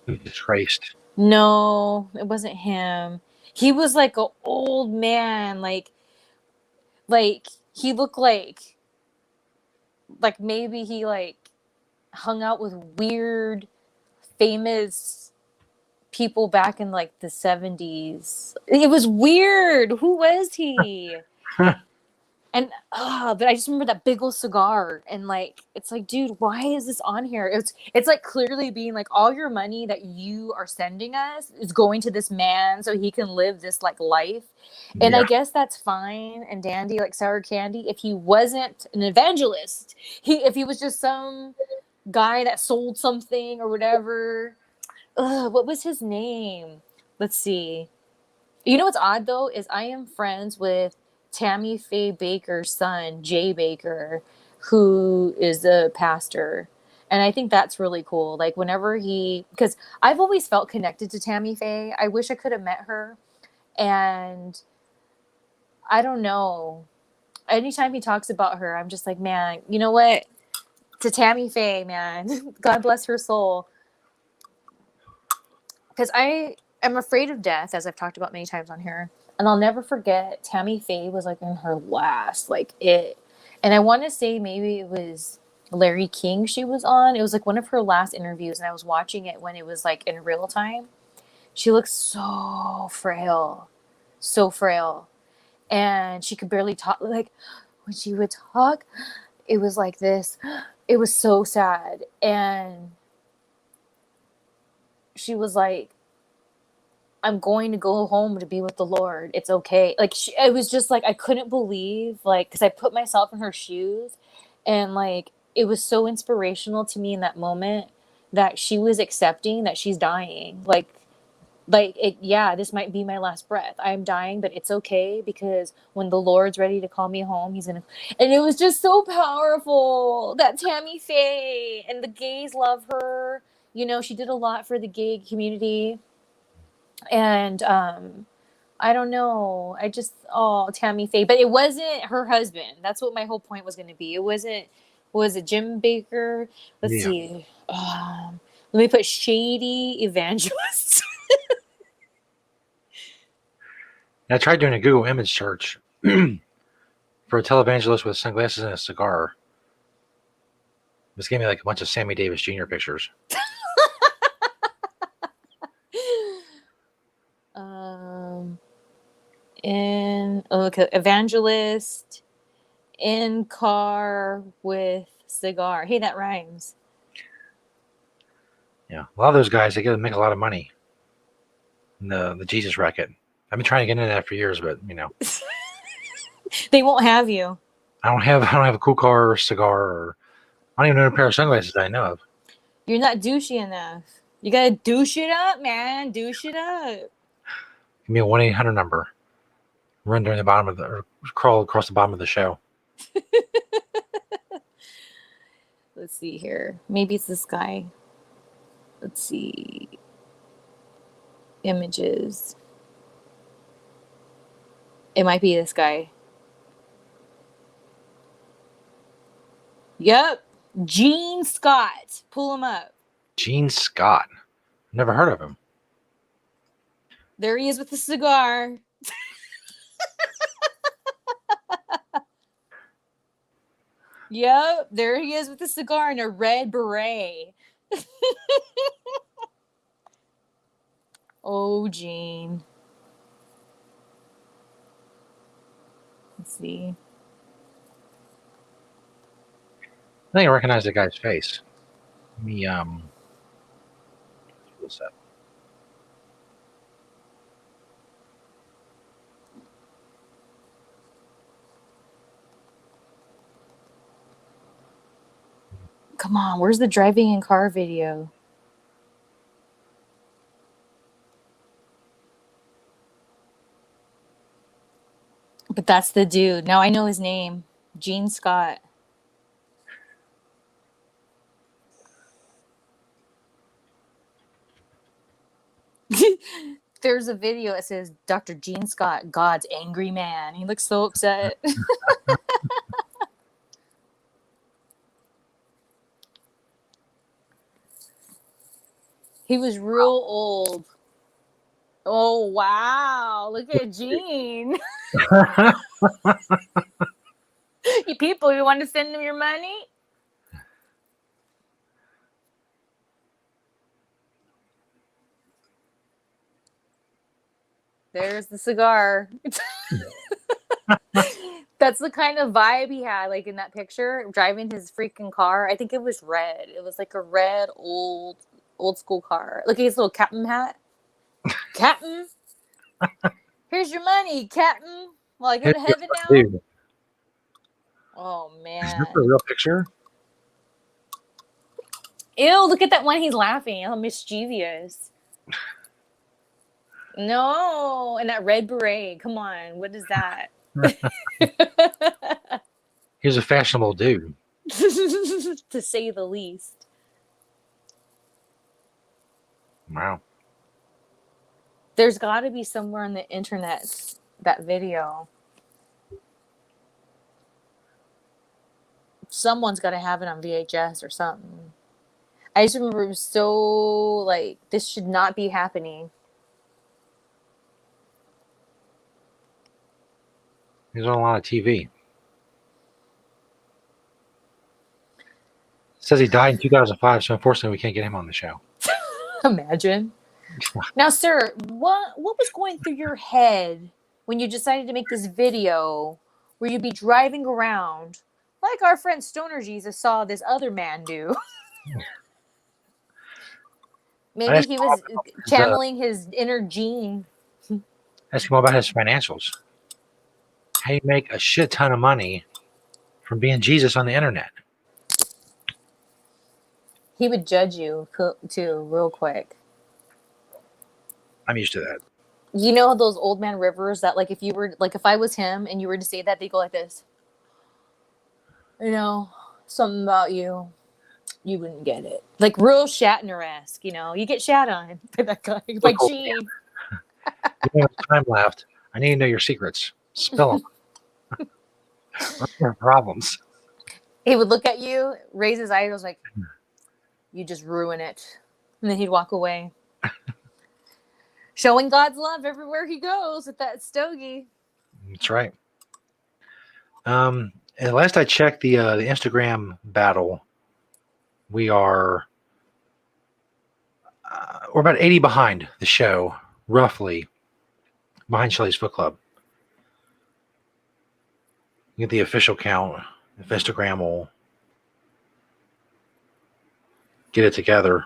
He was disgraced. No, it wasn't him. He was like an old man, like he looked like maybe he like hung out with weird famous people back in like the 70s. It was weird. Who was he? And but I just remember that big old cigar, and like it's like, dude, why is this on here? It's like clearly being like, all your money that you are sending us is going to this man so he can live this like life. And Yeah. I guess that's fine and dandy, like sour candy, if he wasn't an evangelist. If he was just some guy that sold something or whatever. What was his name? Let's see. You know what's odd though is I am friends with Tammy Faye Baker's son, Jay Baker, who is a pastor. And I think that's really cool. Like whenever because I've always felt connected to Tammy Faye. I wish I could have met her. And I don't know. Anytime he talks about her, I'm just like, man, you know what? To Tammy Faye, man. God bless her soul. Because I am afraid of death, as I've talked about many times on here. And I'll never forget, Tammy Faye was like in her last, like it. And I want to say maybe it was Larry King she was on. It was like one of her last interviews, and I was watching it when it was like in real time. She looked so frail, so frail. And she could barely talk. Like when she would talk, it was like this. It was so sad. And she was like, I'm going to go home to be with the Lord. It's okay. Like it was just like, I couldn't believe, like, because I put myself in her shoes, and like it was so inspirational to me in that moment that she was accepting that she's dying. Like it, yeah, this might be my last breath. I'm dying, but it's okay, because when the Lord's ready to call me home, he's gonna. And it was just so powerful that Tammy Faye and the gays love her. You know, she did a lot for the gay community. And I don't know. Tammy Faye, but it wasn't her husband. That's what my whole point was going to be. It wasn't. Was it Jim Baker? Let's Yeah. see. Let me put shady evangelists. I tried doing a Google image search from for a televangelist with sunglasses and a cigar. This gave me like a bunch of Sammy Davis Jr. pictures. Okay, evangelist in car with cigar. Hey, that rhymes. Yeah, a lot of those guys, they get to make a lot of money. In the Jesus racket. I've been trying to get into that for years, but They won't have you. I don't have a cool car or cigar, or I don't even own a pair of sunglasses that I know of. You're not douchey enough. You gotta douche it up, man. Douche it up. Give me a 1-800 number. Run during the bottom of or crawl across the bottom of the show. Let's see here. Maybe it's this guy. Let's see. Images. It might be this guy. Yep. Gene Scott. Pull him up. Gene Scott. Never heard of him. There he is with the cigar. Yep, there he is with the cigar and a red beret. Oh, Gene. Let's see. I think I recognize the guy's face. Let me what's that? Come on, where's the driving in car video? But that's the dude. Now I know his name. Gene Scott. There's a video that says Dr. Gene Scott, God's angry man. He looks so upset. He was real old. Oh, wow. Look at Gene. You people, you want to send him your money? There's the cigar. That's the kind of vibe he had, like in that picture, driving his freaking car. I think it was red. It was like a red old school car. Look at his little captain hat. Captain, here's your money, Captain. Well, I go to heaven now. Dude. Oh man. Is this a real picture? Ew, look at that one. He's laughing. How mischievous. No, and that red beret. Come on. What is that? He's a fashionable dude. To say the least. Wow. There's got to be somewhere on the internet that video. Someone's got to have it on VHS or something. I just remember it was so like, this should not be happening. He's on a lot of TV. Says he died in 2005, so unfortunately we can't get him on the show. Imagine. Now, sir, what was going through your head when you decided to make this video where you'd be driving around like our friend Stoner Jesus saw this other man do? Maybe he was channeling his inner Gene. Ask him about his financials. How you make a shit ton of money from being Jesus on the internet. He would judge you too, real quick. I'm used to that. You know those old man rivers that, like, if I was him and you were to say that, they go like this. You know, something about you wouldn't get it. Like real Shatner-esque, you get shat on by that guy, by Gene. You have time left. I need to know your secrets. Spill them. What's your problems? He would look at you, raise his eyes, like, you just ruin it. And then he'd walk away. Showing God's love everywhere he goes with that stogie. That's right. And last I checked the Instagram battle, we're about 80 behind the show, roughly behind Shelly's Foot Club. You get the official count if Instagram will get it together.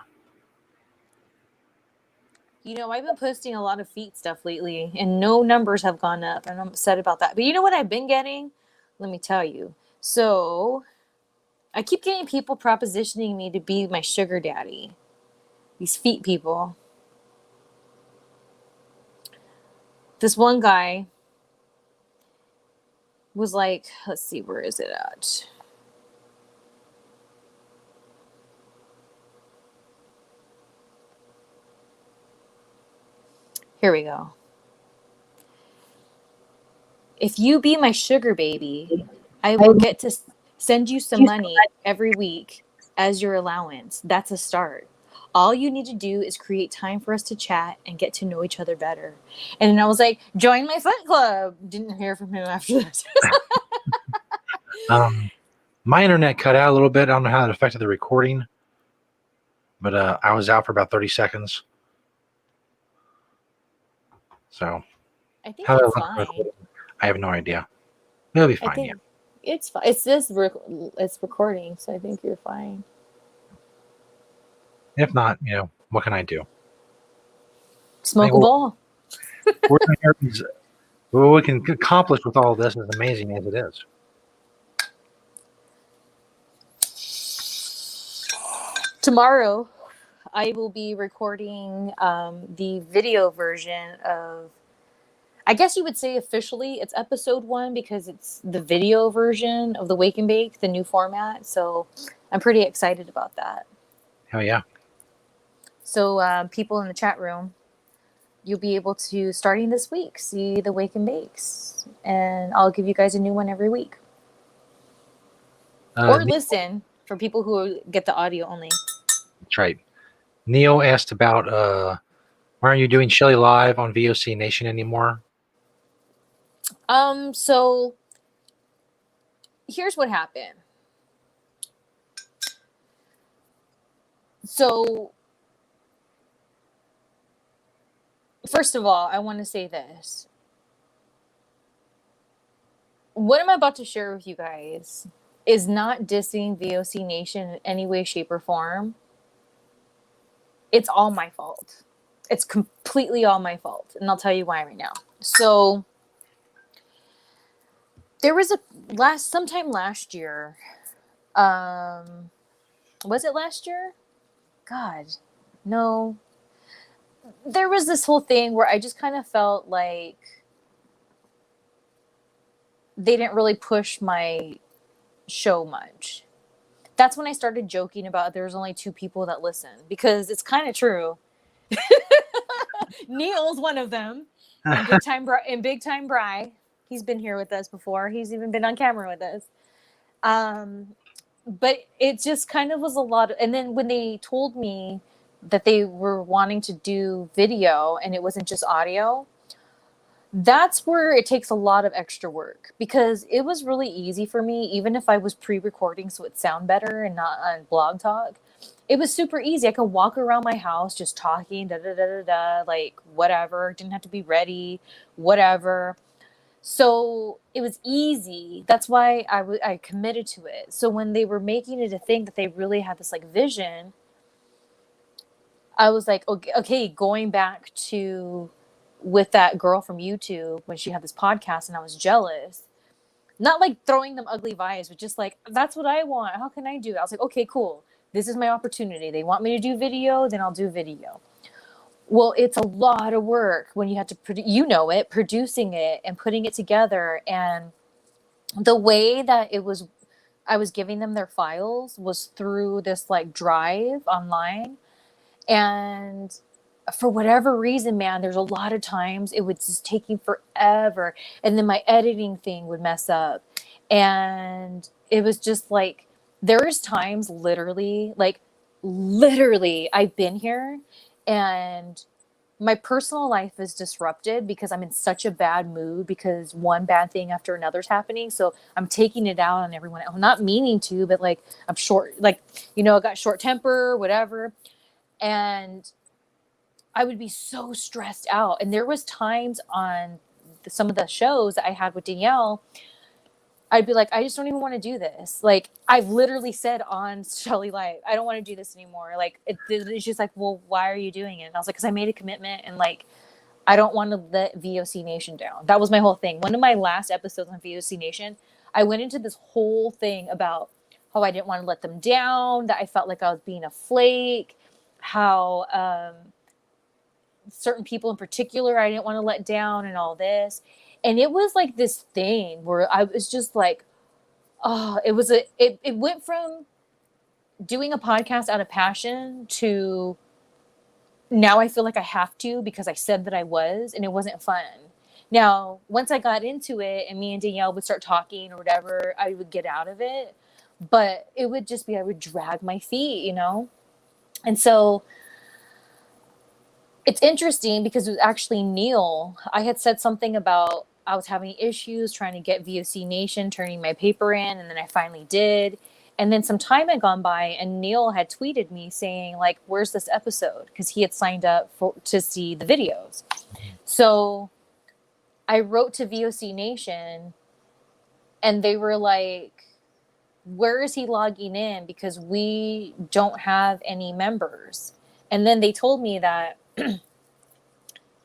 You know, I've been posting a lot of feet stuff lately, and no numbers have gone up, and I'm upset about that. But you know what I've been getting? Let me tell you. So I keep getting people propositioning me to be my sugar daddy. These feet people. This one guy was like, let's see, where is it at? Here we go. If you be my sugar baby, I will get to send you some money every week as your allowance. That's a start. All you need to do is create time for us to chat and get to know each other better. And then I was like, join my foot club. Didn't hear from him after that. My internet cut out a little bit. I don't know how it affected the recording, but I was out for about 30 seconds. So I think how it's that fine. I have no idea. It'll be fine. I think Yeah. it's fine. It's recording, so I think you're fine. If not, what can I do? Smoke a ball. What we can accomplish with all of this is amazing as it is. Tomorrow, I will be recording the video version of, I guess you would say officially it's episode 1 because it's the video version of the Wake and Bake, the new format. So I'm pretty excited about that. Hell yeah. So people in the chat room, you'll be able to, starting this week, see the Wake and Bakes. And I'll give you guys a new one every week. Or listen for people who get the audio only. That's right. Neil asked about why aren't you doing Shelly Live on VOC Nation anymore? So here's what happened. So first of all, I want to say this. What I'm about to share with you guys is not dissing VOC Nation in any way, shape, or form. It's all my fault. It's completely all my fault. And I'll tell you why right now. So there was sometime last year. Was it last year? God, no. There was this whole thing where I just kind of felt like they didn't really push my show much. That's when I started joking about there's only 2 people that listen, because it's kind of true. Neil's one of them. And Big Time Bry. He's been here with us before. He's even been on camera with us. But it just kind of was a lot. And then when they told me that they were wanting to do video and it wasn't just audio, that's where it takes a lot of extra work, because it was really easy for me, even if I was pre-recording so it sound better and not on Blog Talk. It was super easy. I could walk around my house just talking, like whatever. Didn't have to be ready, whatever. So it was easy. That's why I committed to it. So when they were making it a thing that they really had this like vision, I was like, okay, going back to with that girl from YouTube when she had this podcast, and I was jealous. Not like throwing them ugly vibes, but just like, that's what I want. How can I do it? I was like, okay, cool. This is my opportunity. They want me to do video, then I'll do video. Well, it's a lot of work when you have to, producing it and putting it together. And the way that I was giving them their files was through this like drive online. And for whatever reason, man, there's a lot of times it was just taking forever. And then my editing thing would mess up. And it was just like, there's times literally, I've been here and my personal life is disrupted because I'm in such a bad mood because one bad thing after another's happening. So I'm taking it out on everyone else. I'm not meaning to, but like I'm short, like, I got short temper, whatever. And I would be so stressed out. And there was times on some of the shows that I had with Danielle, I'd be like, I just don't even want to do this. Like, I've literally said on Shelly Live, I don't want to do this anymore. Like, it's just like, well, why are you doing it? And I was like, because I made a commitment and like, I don't want to let VOC Nation down. That was my whole thing. One of my last episodes on VOC Nation, I went into this whole thing about how I didn't want to let them down, that I felt like I was being a flake, how certain people in particular I didn't want to let down and all this. And it was like this thing where I was just like, oh, it went from doing a podcast out of passion to now I feel like I have to because I said that I was, and it wasn't fun. Now, once I got into it and me and Danielle would start talking or whatever, I would get out of it. But it would just be, I would drag my feet. And so it's interesting because it was actually Neil. I had said something about I was having issues trying to get VOC Nation turning my paper in, and then I finally did. And then some time had gone by, and Neil had tweeted me saying, like, where's this episode? Because he had signed up to see the videos. So I wrote to VOC Nation, and they were like, where is he logging in? Because we don't have any members. And then they told me that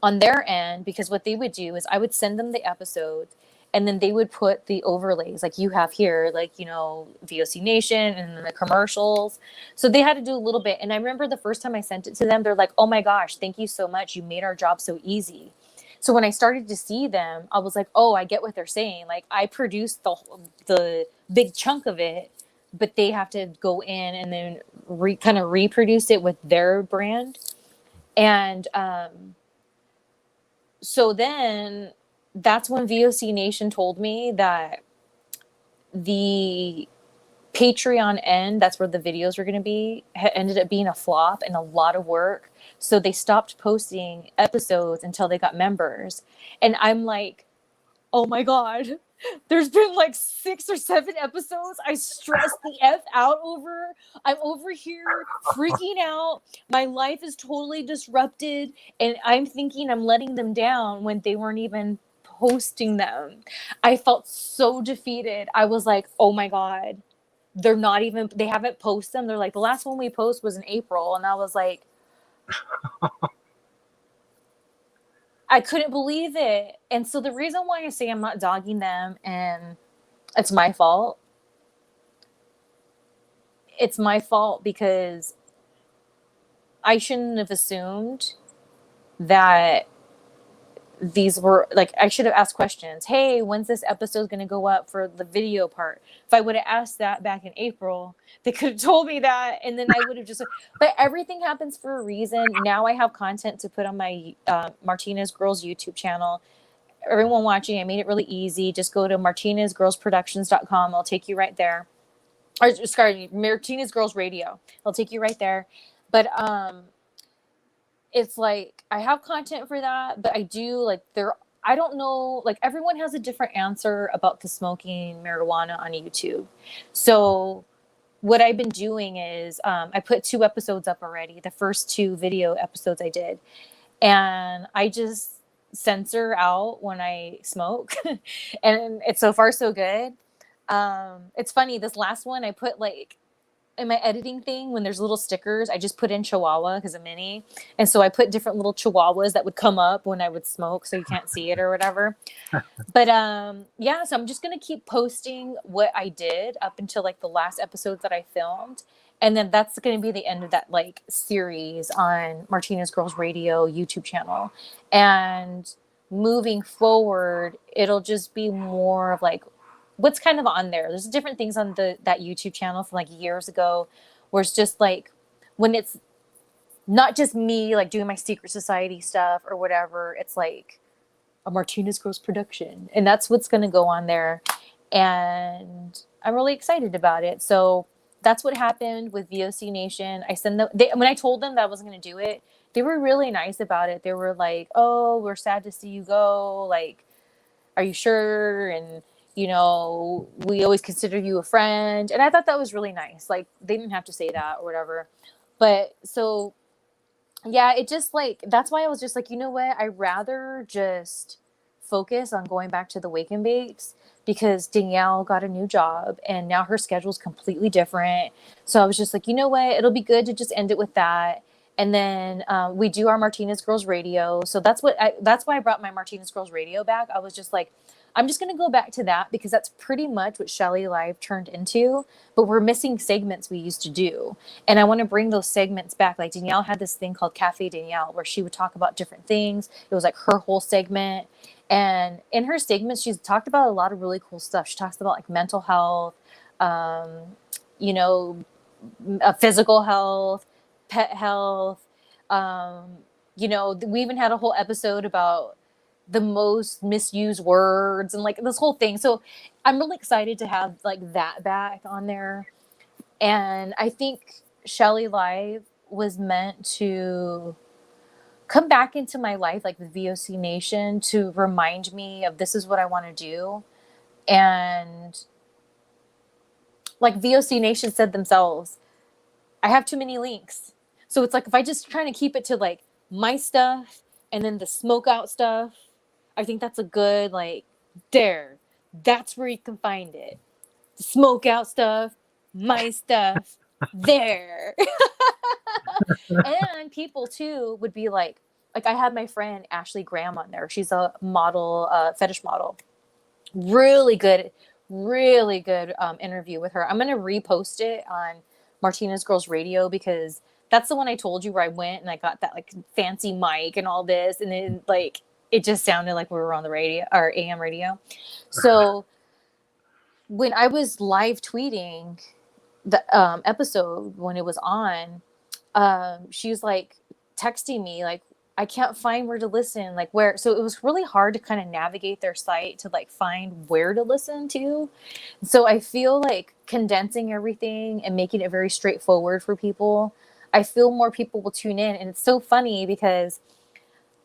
on their end, because what they would do is I would send them the episode and then they would put the overlays like you have here, like, VOC Nation and then the commercials. So they had to do a little bit. And I remember the first time I sent it to them, they're like, oh my gosh, thank you so much. You made our job so easy. So when I started to see them, I was like, oh, I get what they're saying. Like, I produced the big chunk of it, but they have to go in and then kind of reproduce it with their brand. And so then that's when VOC Nation told me that the Patreon end, that's where the videos were going to be, ended up being a flop and a lot of work. So they stopped posting episodes until they got members. And I'm like, oh my God, there's been like 6 or 7 episodes I stressed the F out over. I'm over here freaking out. My life is totally disrupted. And I'm thinking I'm letting them down when they weren't even posting them. I felt so defeated. I was like, oh my God, they haven't posted them. They're like, the last one we post was in April. And I was like, I couldn't believe it. And so the reason why I say I'm not dogging them and it's my fault because I shouldn't have assumed that these were like, I should have asked questions. Hey, when's this episode going to go up for the video part? If I would have asked that back in April, they could have told me that. And then I would have just, but everything happens for a reason. Now I have content to put on my Martinez Girls YouTube channel. Everyone watching, I made it really easy. Just go to martinezgirlsproductions.com. I'll take you right there. Or sorry, Martinez Girls Radio. I'll take you right there. But it's like I have content for that, but I do like I don't know, like everyone has a different answer about the smoking marijuana on YouTube. So what I've been doing is I put 2 episodes up already, the first 2 video episodes I did. And I just censor out when I smoke. And it's so far so good. It's funny, this last one I put like in my editing thing, when there's little stickers, I just put in Chihuahua because I'm mini. And so I put different little Chihuahuas that would come up when I would smoke so you can't see it or whatever. But yeah, so I'm just going to keep posting what I did up until like the last episodes that I filmed. And then that's going to be the end of that like series on Martinez Girls Radio YouTube channel. And moving forward, it'll just be more of like what's kind of on there. There's different things on that YouTube channel from like years ago where it's just like when it's not just me like doing my secret society stuff or whatever, it's like a Martinez Girls production. And that's what's going to go on there. And I'm really excited about it. So that's what happened with VOC Nation. When I told them that I wasn't going to do it, they were really nice about it. They were like, "Oh, we're sad to see you go. Like, are you sure?" And you know, we always consider you a friend. And I thought that was really nice. Like, they didn't have to say that or whatever. But so yeah, it just like, that's why I was just like, you know what? I'd rather just focus on going back to the Wake and Bakes, because Danielle got a new job and now her schedule's completely different. So I was just like, you know what? It'll be good to just end it with that. And then we do our Martinez Girls Radio. So that's why I brought my Martinez Girls Radio back. I was just like, I'm just going to go back to that because that's pretty much what Shelly Live turned into. But we're missing segments we used to do. And I want to bring those segments back. Like, Danielle had this thing called Cafe Danielle where she would talk about different things. It was like her whole segment. And in her segments, she's talked about a lot of really cool stuff. She talks about like mental health, you know, physical health, pet health. You know, we even had a whole episode about the most misused words and like this whole thing. So I'm really excited to have like that back on there. And I think Shelly Live was meant to come back into my life, like with VOC Nation, to remind me of this is what I want to do. And like VOC Nation said themselves, I have too many links. So it's like, if I just trying to keep it to like my stuff and then the Smokeout stuff, I think that's a good, like, there. That's where you can find it. The Smokeout stuff, my stuff, there. And people too would be like I had my friend Ashley Graham on there. She's a model, fetish model. Really good interview with her. I'm gonna repost it on Martinez Girls Radio because that's the one I told you where I went and I got that like fancy mic and all this, and then like it just sounded like we were on the radio or AM radio. So when I was live tweeting the episode when it was on, she was like texting me like, I can't find where to listen, like where. So it was really hard to kind of navigate their site to like find where to listen to. So I feel like condensing everything and making it very straightforward for people, I feel more people will tune in. And it's so funny because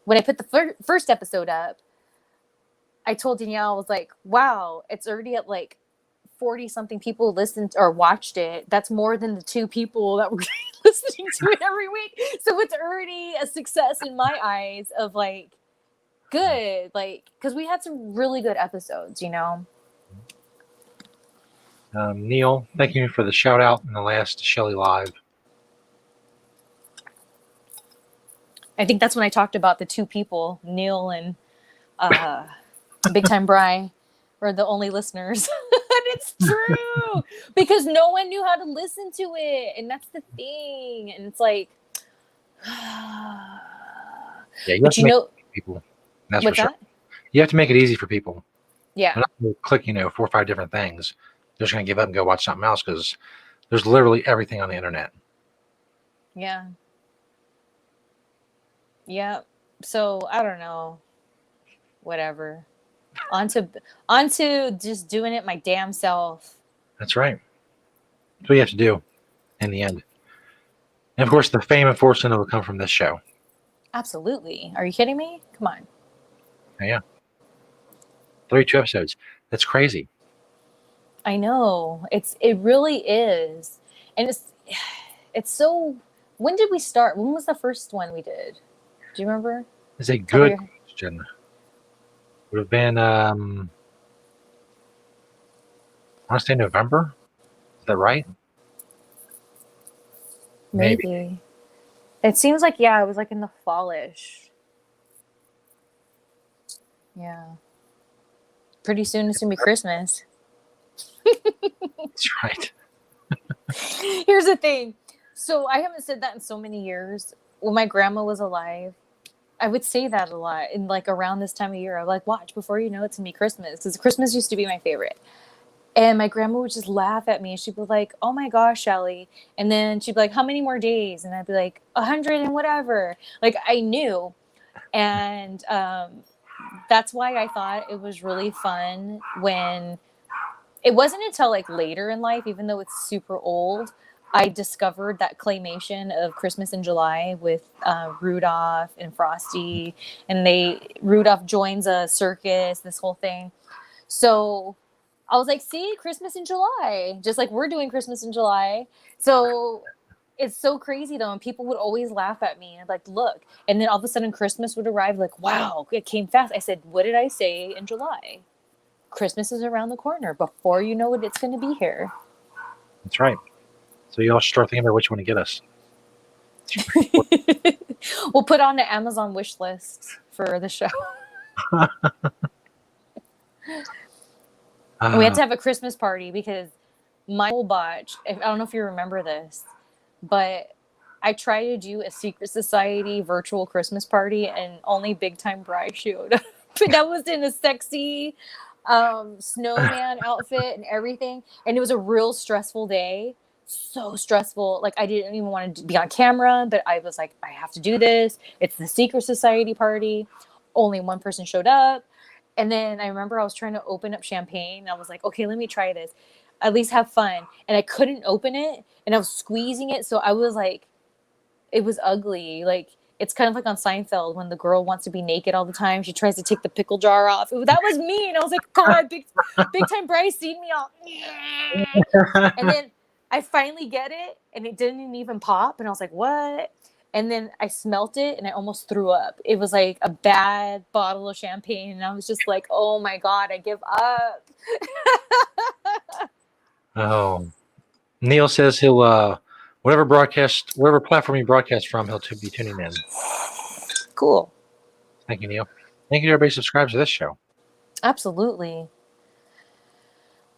when I put the first episode up, I told Danielle, I was like, wow, it's already at like 40 something people listened or watched it. That's more than the 2 people that were listening to it every week. So it's already a success in my eyes of like, good. Like, because we had some really good episodes, you know? Neil, thank you for the shout out in the last Shelly Live. I think that's when I talked about the 2 people, Neil and Big Time Bry, were the only listeners. And it's true because no one knew how to listen to it. And that's the thing. And it's like, Yeah, you but have to make people. That's for what's sure. that? You have to make it easy for people. Yeah. They're not going to click, 4 or 5 different things. They're just going to give up and go watch something else because there's literally everything on the internet. Yeah. Yeah. So I don't know. Whatever. On to just doing it my damn self. That's right. That's what you have to do in the end. And of course, the fame and fortune will come from this show. Absolutely. Are you kidding me? Come on. Yeah. 32 episodes. That's crazy. I know. It really is. And it's so, when did we start? When was the first one we did? Do you remember? It's a good question. Would have been I want to say November. Is that right? Maybe. It seems like, yeah, it was like in the fallish. Yeah. Pretty soon it's gonna be Christmas. That's right. Here's the thing. So I haven't said that in so many years. When my grandma was alive, I would say that a lot. And like around this time of year, I'm like, watch, before you know it's gonna be Christmas. Because Christmas used to be my favorite. And my grandma would just laugh at me. And she'd be like, oh my gosh, Shelly. And then she'd be like, how many more days? And I'd be like, 100 and whatever. Like I knew. And that's why I thought it was really fun when it wasn't until like later in life, even though it's super old, I discovered that claymation of Christmas in July with Rudolph and Frosty, and Rudolph joins a circus, this whole thing. So I was like, see, Christmas in July, just like we're doing Christmas in July. So it's so crazy though, and people would always laugh at me and like, look, and then all of a sudden Christmas would arrive, like, wow, it came fast. I said, what did I say in July? Christmas is around the corner. Before you know it, it's going to be here. That's right. So you all start thinking about what you want to get us. We'll put on the Amazon wish list for the show. We had to have a Christmas party because my whole botch. I don't know if you remember this, but I tried to do a secret society virtual Christmas party, and only Big Time Bride showed up. That was in a sexy snowman outfit and everything, and it was a real stressful day. So stressful. Like I didn't even want to be on camera, but I was like, I have to do this. It's the secret society party. Only one person showed up. And then I remember I was trying to open up champagne. And I was like, okay, let me try this. At least have fun. And I couldn't open it. And I was squeezing it. So I was like, it was ugly. Like, it's kind of like on Seinfeld when the girl wants to be naked all the time. She tries to take the pickle jar off. That was me. And I was like, God, big time Bryce seen me all. And then I finally get it. And it didn't even pop. And I was like, what? And then I smelt it and I almost threw up. It was like a bad bottle of champagne. And I was just like, oh my God, I give up. Oh, Neil says he'll, whatever platform you broadcast from, he'll be tuning in. Cool. Thank you, Neil. Thank you to everybody who subscribes to this show. Absolutely.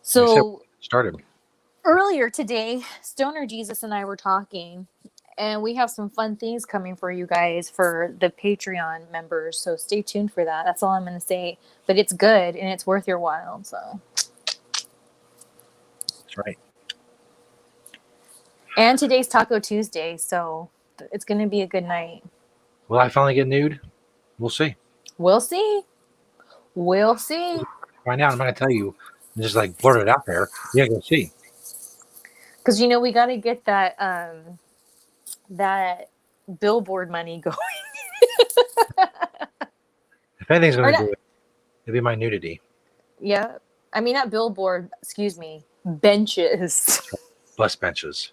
So started earlier today, Stoner Jesus and I were talking. And we have some fun things coming for you guys for the Patreon members. So stay tuned for that. That's all I'm going to say. But it's good and it's worth your while. So that's right. And today's Taco Tuesday. So it's going to be a good night. Will I finally get nude? We'll see. We'll see. We'll see. Find out. I'm not going to tell you. I'm just like blurt it out there. Yeah, go see. Because, you know, we got to get that that billboard money going. If anything's going to do it, it'll be my nudity. Yeah. I mean, not billboard, excuse me, benches. Bus benches.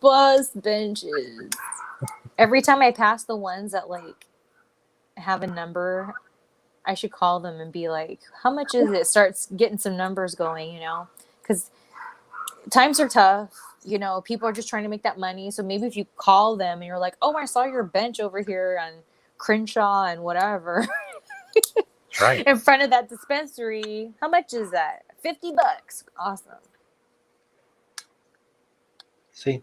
Bus benches. Every time I pass the ones that, like, have a number, I should call them and be like, how much is it? Starts getting some numbers going, you know? Because times are tough. You know, people are just trying to make that money. So maybe if you call them and you're like, oh, I saw your bench over here on Crenshaw and whatever. Right. In front of that dispensary. How much is that? $50. Awesome. See,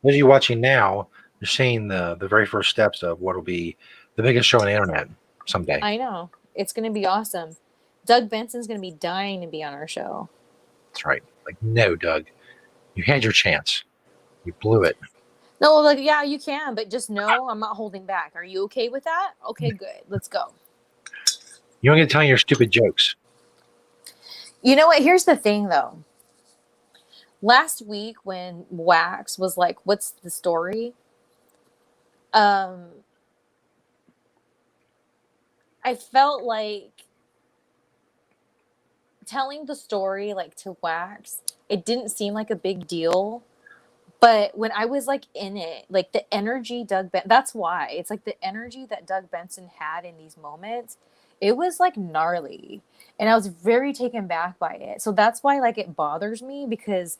those of you watching now, you're seeing the very first steps of what will be the biggest show on the internet someday. I know. It's going to be awesome. Doug Benson's going to be dying to be on our show. That's right. Like, no, Doug. You had your chance. You blew it. No, like, yeah, you can, but just know I'm not holding back. Are you okay with that? Okay, good. Let's go. You don't get to tell your stupid jokes. You know what? Here's the thing, though. Last week when Wax was like, what's the story? I felt like telling the story like to Wax, it didn't seem like a big deal. But when I was like in it, like the energy that's why. It's like the energy that Doug Benson had in these moments, it was like gnarly. And I was very taken back by it. So that's why like it bothers me because,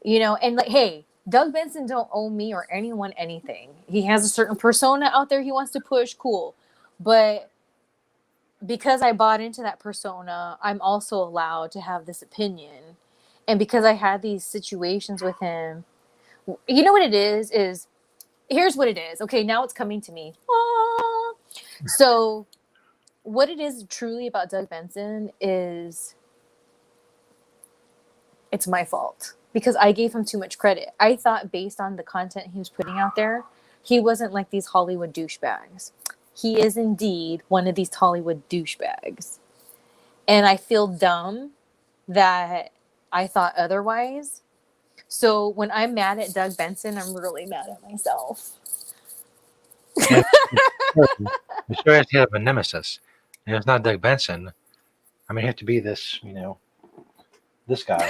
you know, and like, hey, Doug Benson don't owe me or anyone anything. He has a certain persona out there he wants to push, cool. But because I bought into that persona, I'm also allowed to have this opinion. And because I had these situations with him, you know what it is here's what it is. Okay, now it's coming to me. Ah. So what it is truly about Doug Benson is it's my fault because I gave him too much credit. I thought based on the content he was putting out there, he wasn't like these Hollywood douchebags. He is indeed one of these Hollywood douchebags. And I feel dumb that I thought otherwise. So when I'm mad at Doug Benson, I'm really mad at myself. And the show has to have a nemesis. And it's not Doug Benson. I mean, it have to be this, this guy.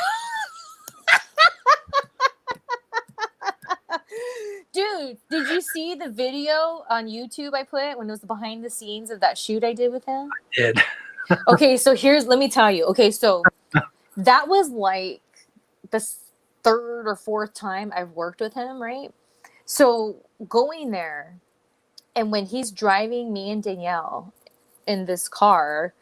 Dude, did you see the video on YouTube I put when it was the behind the scenes of that shoot I did with him? Did. Okay, so let me tell you. Okay, so that was like the third or fourth time I've worked with him, right? So going there, and when he's driving me and Danielle in this car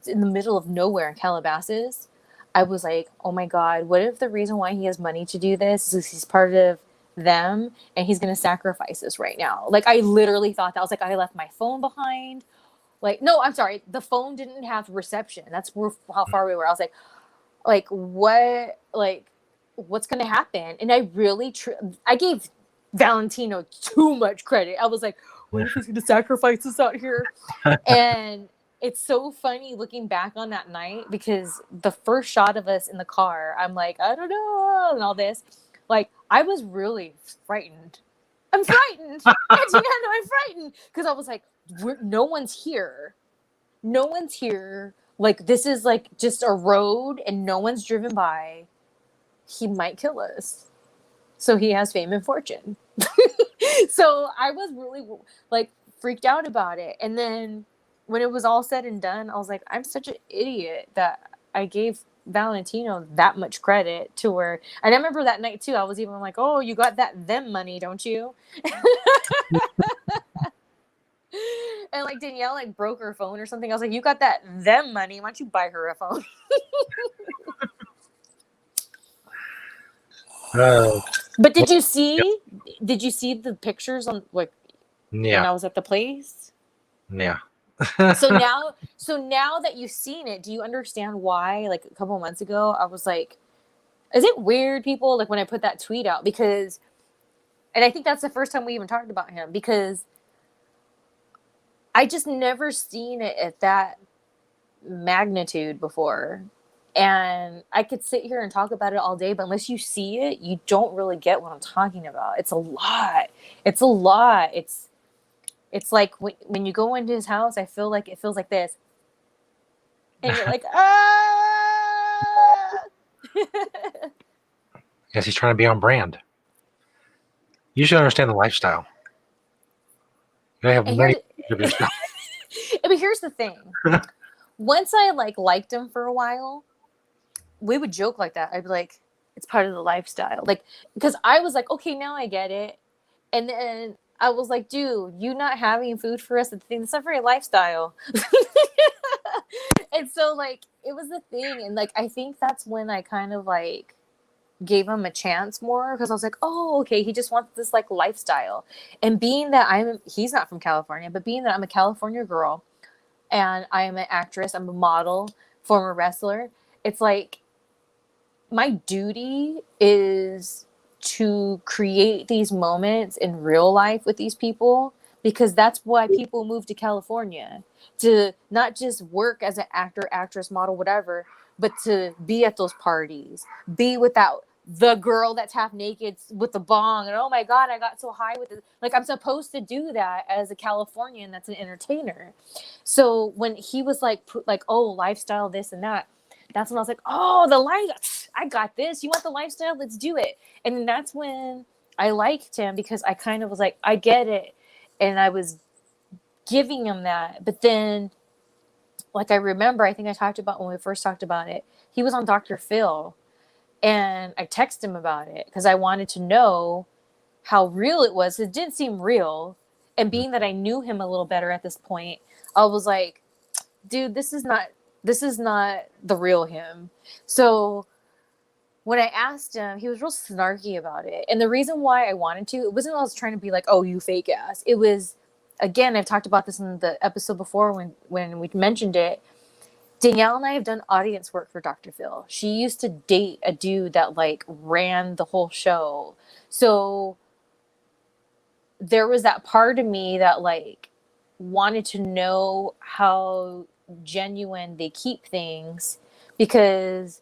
in the middle of nowhere in Calabasas, I was like, oh my God, what if the reason why he has money to do this is he's part of them and he's going to sacrifice this right now? Like, I literally thought that. I was like, I left my phone behind. Like, no, I'm sorry. The phone didn't have reception. That's how far we were. I was like, what, what's going to happen? And I really, I gave Valentino too much credit. I was like, what if he's going to sacrifice us out here? And it's so funny looking back on that night because the first shot of us in the car, I'm like, I don't know, and all this. Like, I was really frightened. I'm frightened. I'm frightened. Because I was like, no one's here. No one's here. Like, this is like just a road and no one's driven by. He might kill us. So he has fame and fortune. So I was really like freaked out about it. And then when it was all said and done, I was like, I'm such an idiot that I gave Valentino that much credit to where, and I remember that night too, I was even like, oh, you got that them money, don't you? And like Danielle like broke her phone or something. I was like, you got that them money, why don't you buy her a phone? But did you see the pictures on like when I was at the place? Yeah. So now that you've seen it, do you understand why like a couple of months ago I was like, is it weird, people, like when I put that tweet out? Because, and I think that's the first time we even talked about him, because I just never seen it at that magnitude before. And I could sit here and talk about it all day, but unless you see it, you don't really get what I'm talking about. It's a lot. It's a lot. It's like when you go into his house, I feel like it feels like this. And you're like, ah! Yes, he's trying to be on brand. You should understand the lifestyle. You have many of your stuff. But here's the thing. Once I liked him for a while, we would joke like that. I'd be like, it's part of the lifestyle. Like, because I was like, okay, now I get it. And then I was like, dude, you not having food for us, that's not very lifestyle. And so like, it was the thing. And like, I think that's when I kind of like gave him a chance more, because I was like, oh, okay, he just wants this like lifestyle. And being that he's not from California, but being that I'm a California girl and I am an actress, I'm a model, former wrestler, it's like my duty is to create these moments in real life with these people, because that's why people move to California, to not just work as an actor, actress, model, whatever, but to be at those parties, be without the girl that's half naked with the bong, and oh my God, I got so high with it. Like, I'm supposed to do that as a Californian that's an entertainer. So when he was like oh, lifestyle, this and that, that's when I was like, oh, the life, I got this. You want the lifestyle? Let's do it. And that's when I liked him, because I kind of was like, I get it. And I was giving him that. But then, like, I remember, I think I talked about when we first talked about it, he was on Dr. Phil. And I texted him about it because I wanted to know how real it was. It didn't seem real. And being that I knew him a little better at this point, I was like, dude, this is not the real him. So when I asked him, he was real snarky about it. And the reason why I wanted to, it wasn't I was trying to be like, oh, you fake ass. It was, again, I've talked about this in the episode before when we mentioned it. Danielle and I have done audience work for Dr. Phil. She used to date a dude that like ran the whole show. So there was that part of me that like wanted to know how genuine they keep things, because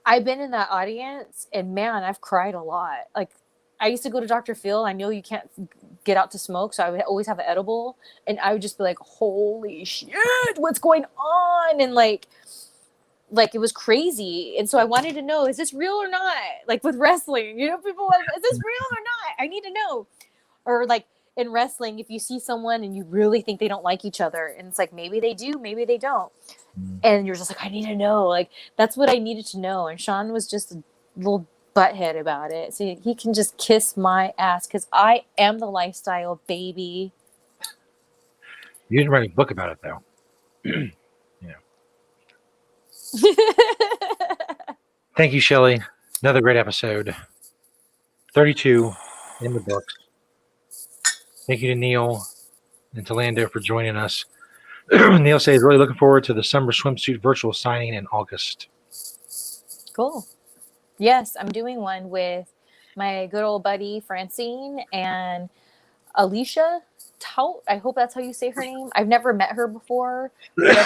I've been in that audience, and man, I've cried a lot. Like, I used to go to Dr. Phil. I know you can't get out to smoke, so I would always have an edible, and I would just be like, "Holy shit, what's going on?" And like it was crazy. And so I wanted to know, is this real or not? Like with wrestling, people want, is this real or not? I need to know. Or like in wrestling, if you see someone and you really think they don't like each other, and it's like maybe they do, maybe they don't, and you're just like, I need to know. Like that's what I needed to know. And Sean was just a little butthead about it, so he can just kiss my ass because I am the lifestyle, baby. You didn't write a book about it though. Thank you, Shelly. Another great episode. 32 in the books. Thank you to Neil and to Lando for joining us. Neil says, really looking forward to the summer swimsuit virtual signing in August. Cool. Yes, I'm doing one with my good old buddy Francine and Alicia Tout. I hope that's how you say her name. I've never met her before, but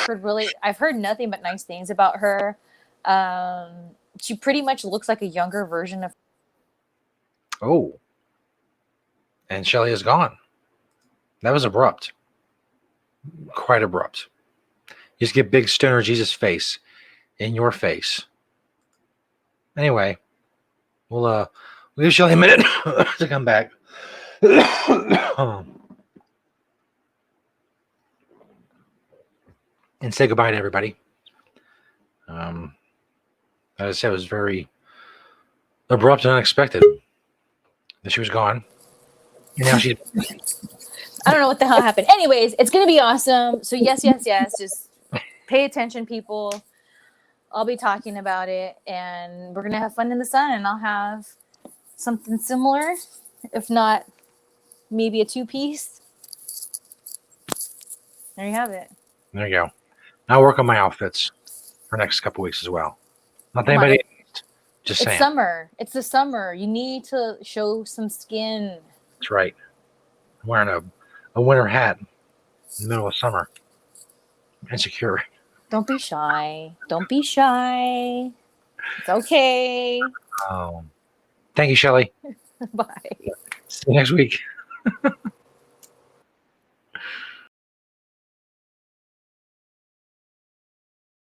I've heard nothing but nice things about her. She pretty much looks like a younger version of. Oh. And Shelly is gone. That was abrupt. Quite abrupt. You just get big stoner Jesus face in your face. Anyway, we'll give Shelly a minute to come back. And say goodbye to everybody. As I said, it was very abrupt and unexpected that she was gone. And now she. I don't know what the hell happened. Anyways, it's going to be awesome. So yes. Just pay attention, people. I'll be talking about it, and we're going to have fun in the sun, and I'll have something similar, if not maybe a 2-piece. There you have it. There you go. I'll work on my outfits for the next couple weeks as well. Not that anybody. Just saying. It's summer. It's the summer. You need to show some skin. That's right. I'm wearing a winter hat in the middle of summer. Insecure. Don't be shy. Don't be shy. It's okay. Thank you, Shelly. Bye. See you next week.